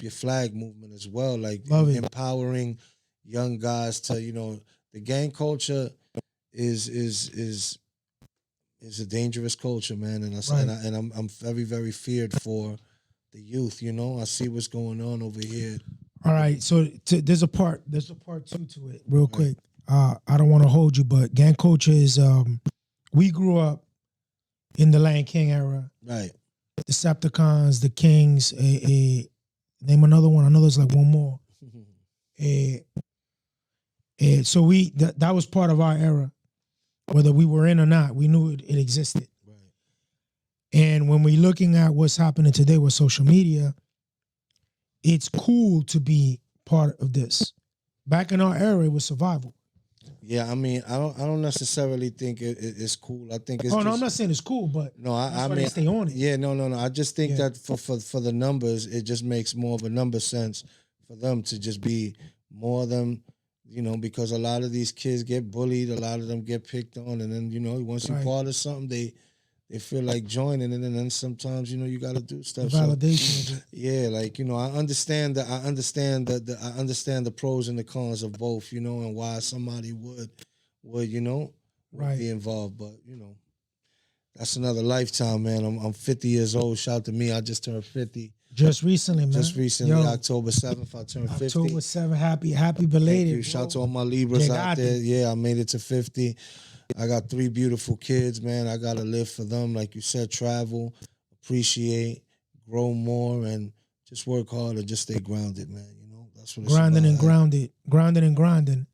your flag movement as well. Like, empowering young guys to, the gang culture is a dangerous culture, man. And I'm very, very feared for the youth. I see what's going on over here All right, so there's a part two to it, real quick. I don't want to hold you, but gang culture is we grew up in the Lion King era. Right. Decepticons, the Kings, name another one. I know there's like one more. So that was part of our era, whether we were in or not. We knew it existed. Right. And when we're looking at what's happening today with social media, it's cool to be part of this. Back in our era, it was survival. Yeah, I mean, I don't necessarily think it's cool. I think it's. No, I'm not saying it's cool, but no, I mean, they stay on it. Yeah, no. I just think that for the numbers, it just makes more of a number sense for them to just be more of them, because a lot of these kids get bullied, a lot of them get picked on, and then once you're part of something, they feel like joining, and then sometimes you got to do stuff. Validation. So, yeah, I understand the pros and the cons of both, and why somebody would be involved, but that's another lifetime, man. I'm 50 years old. Shout out to me. I just turned 50. Just recently, man. October 7th, I turned 50. October 7th, happy belated. Thank you. Shout out to all my Libras out there. Yeah, I made it to 50. I got 3 beautiful kids, man. I got to live for them. Like you said, travel, appreciate, grow more, and just work hard and just stay grounded, man. That's what it's grinding about. Grinding and grinding.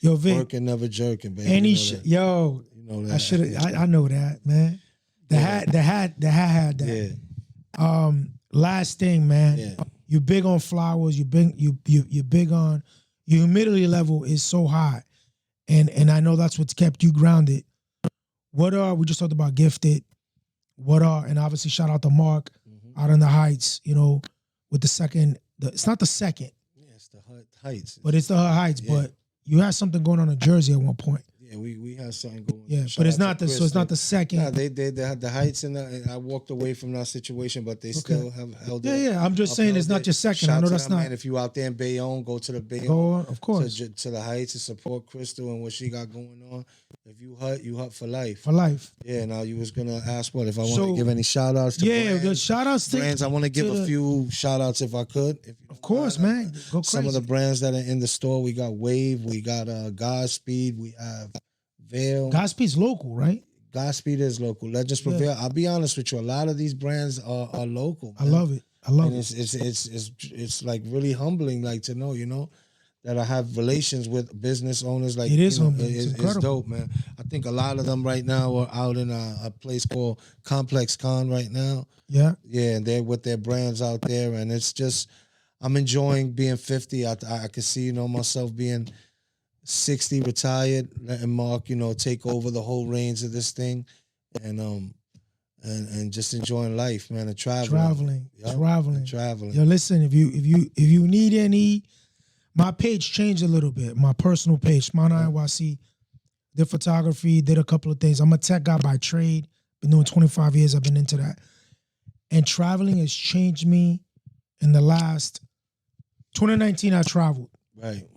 Yo, Vic. Working, never jerking, baby. Yo, that. I know that, man. The hat had that. Yeah. Last thing, man. Yeah. You big on flowers. You big on your humidity level is so high, and I know that's what's kept you grounded. We just talked about Gifted. And obviously shout out to Mark out in the Heights. With the second. It's not the second. Yeah, it's the Heights. But it's the Heights. Yeah. But you had something going on in Jersey at one point. Yeah, we had something going. Yeah, but it's not so it's not the second. Nah, they had the Heights and I walked away from that situation, but they still have held it. Yeah. I'm just saying it's not your second. I know that's not. Man, if you out there in Bayonne, go to the Bayonne. Of course. To the Heights to support Crystal and what she got going on. If you hut for life. For life. Yeah. Now you was gonna ask what if I want to give any shout outs to brands. The shout outs to brands. I want to give a few shout outs if I could. Of course, man. Go crazy. Some of the brands that are in the store, we got Wave, we got Godspeed, we have Veil. Godspeed's local, right? Godspeed is local. Legends Prevail. I'll be honest with you. A lot of these brands are local. Man. I love it. It's like really humbling, like to know, that I have relations with business owners. Like it is humbling. It's dope, man. I think a lot of them right now are out in a place called Complex Con right now. Yeah. Yeah, and they're with their brands out there, and it's just I'm enjoying being 50. I can see myself being 60, retired, letting Mark, take over the whole reins of this thing, and just enjoying life, man, and traveling. Yo, listen, if you need any, my page changed a little bit. My personal page, Smart IYC, did photography, did a couple of things. I'm a tech guy by trade. Been doing 25 years. I've been into that, and traveling has changed me. In the last 2019, I traveled. Right.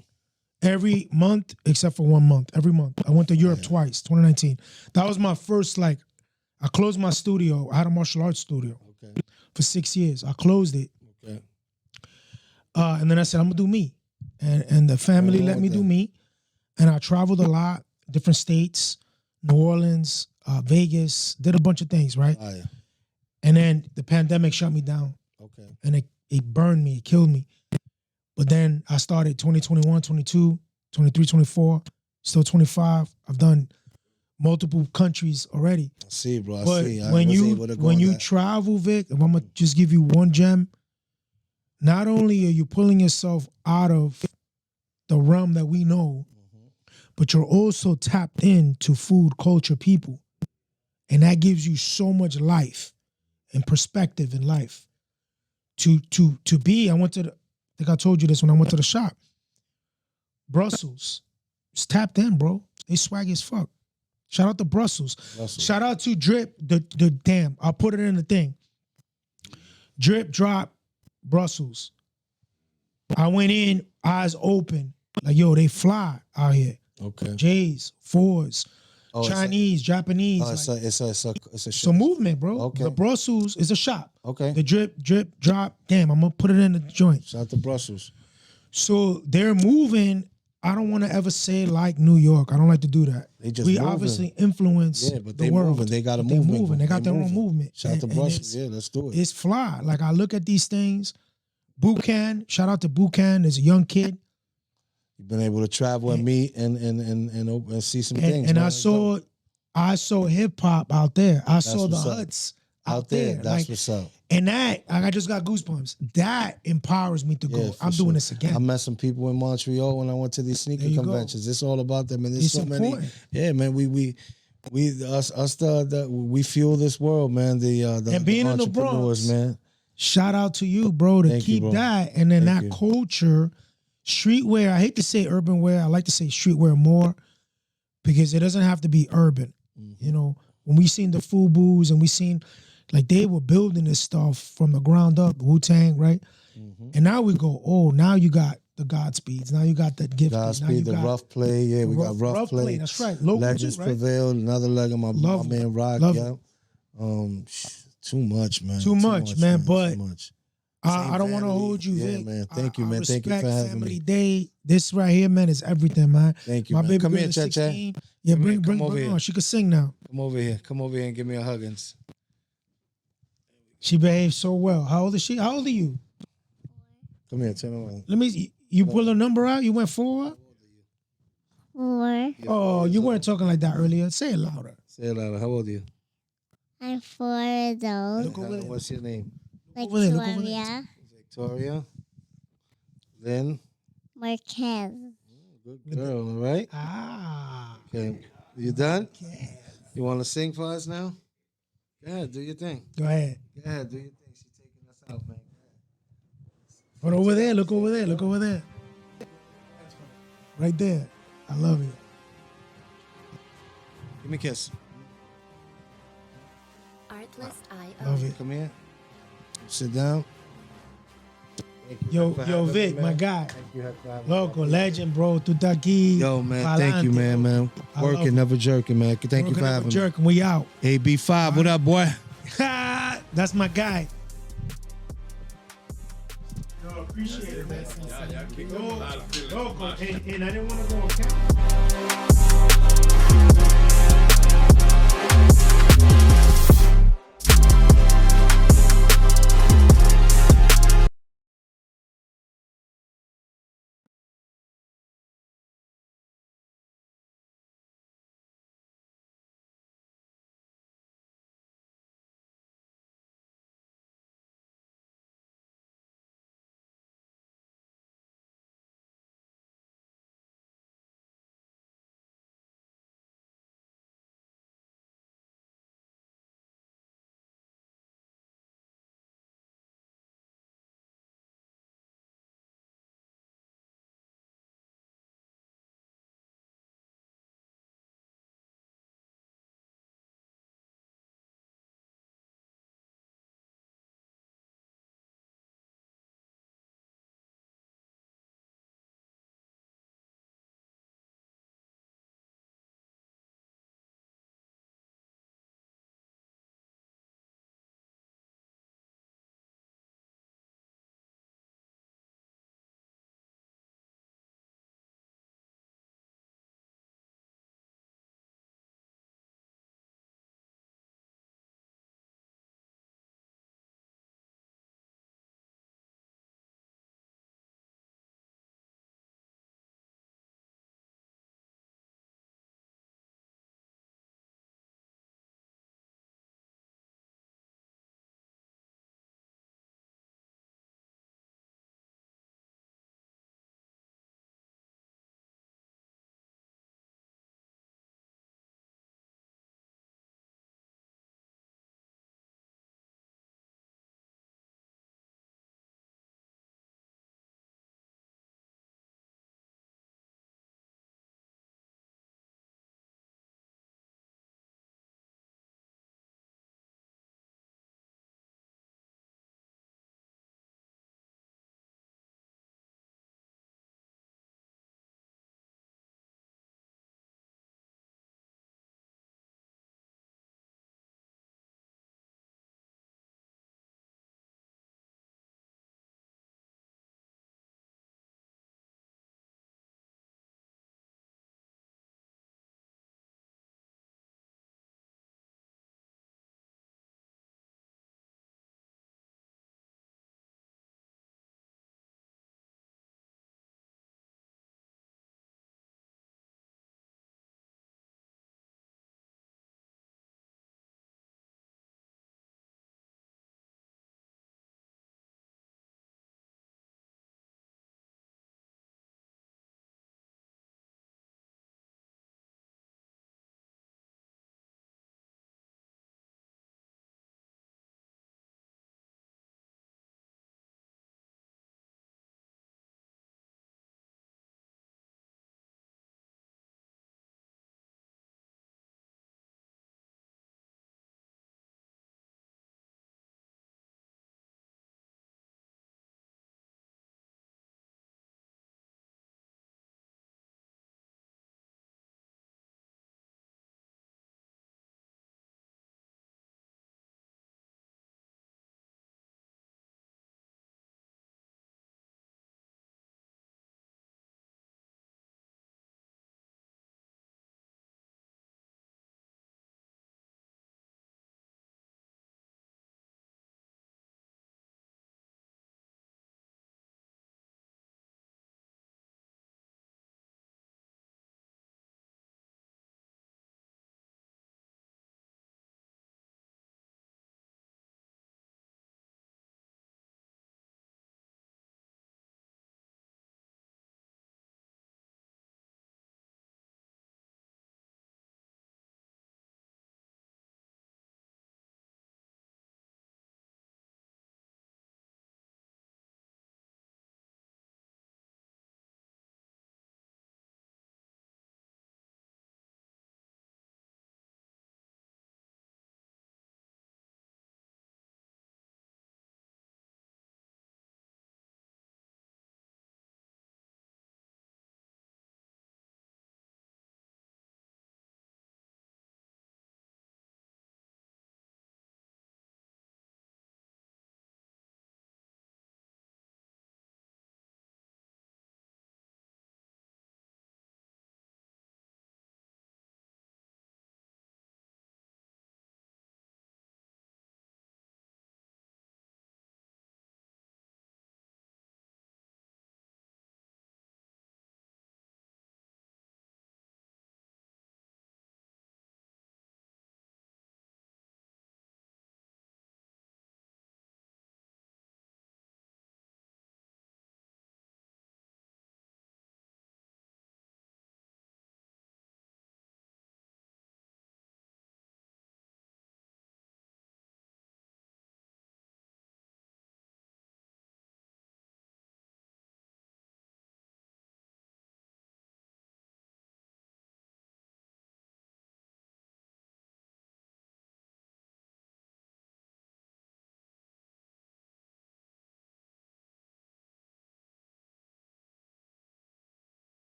Every month, except for 1 month. Every month. I went to Europe twice, 2019. That was my first, I closed my studio. I had a martial arts studio for 6 years. I closed it. Okay. And then I said, I'm going to do me. And the family let me do me. And I traveled a lot, different states, New Orleans, Vegas, did a bunch of things, right? Oh, yeah. And then the pandemic shut me down. Okay. And it burned me. It killed me. But then I started 2021, 22, 23, 24, still 25. I've done multiple countries already. I see, bro. But see. When you travel, Vic, if I'm going to just give you one gem, not only are you pulling yourself out of the realm that we know, but you're also tapped into food, culture, people. And that gives you so much life and perspective in life. I think I told you this when I went to the shop. Brussels. It's tapped in, bro. They swag as fuck. Shout out to Brussels. Shout out to Drip. The damn. I'll put it in the thing. Drip drop Brussels. I went in, eyes open. Like, yo, they fly out here. Okay. J's, Fords. Chinese, Japanese. It's a movement, bro. Okay. The Brussels is a shop. Okay. The drip, drop. Damn, I'm gonna put it in the joint. Shout out to Brussels. So they're moving. I don't want to ever say like New York. I don't like to do that. We obviously influence the world. Moving. They got a movement. movement. Moving. They got their own movement. Shout out to Brussels. Yeah, let's do it. It's fly. Like I look at these things. Buchan, shout out to Buchan. There's a young kid. You've been able to travel and meet and see some things. And man. I saw hip hop out there. I saw the huts out there. That's what's up. And that, I just got goosebumps. That empowers me to go. I'm doing this again. I met some people in Montreal when I went to these sneaker conventions. It's all about them, and there's so many. Yeah, man. We fuel this world, man. And being in the Bronx, man. Shout out to you, bro, to keep that, and then that culture, streetwear. I hate to say urban wear. I like to say streetwear more, because it doesn't have to be urban. You know, when we seen the Fubu's and we seen. Like they were building this stuff from the ground up, Wu-Tang, right? And now we go, now you got the Godspeeds. Now you got that gift. Godspeed, the rough play. Yeah, we got rough play. That's right. Local Legends too, right? Prevail, another leg of my man Rock. Yeah. Too much, man. Too much, man. But too much. I don't want to hold you, Vic. Man. Thank you, man. Thank you for having Family me. Day. This right here, man, is everything, man. Thank you, my man. baby Come girl here, is Cha-Cha. 16. Yeah, bring her on. She can sing now. Come over here. Come over here and give me a huggins. She behaves so well. How old is she? How old are you? Come here, turn around. Let me. You pull her number out. You went 4. 4. Oh, you weren't talking like that earlier. Say it louder. Say it louder. How old are you? I'm 4 years old. Look over there. What's your name? Victoria Victoria. Lynn. Marquez. Good girl, all right? Okay. You done? Yeah. You want to sing for us now? Go ahead, do your thing. Go ahead. Go ahead, do your thing. She's taking us out, man. But over there, look over there, look over there. Right there. I love you. Give me a kiss. Love it. Come here. Sit down. Yo, Vic, my guy. Loco, legend, bro. Tutaki. Yo, man, thank you, man. Working, never jerking, man. Thank you for having me. Jerking, we out. AB5, what up, boy? That's my guy. Yo, appreciate it, man. Loco, and I didn't want to go on camera.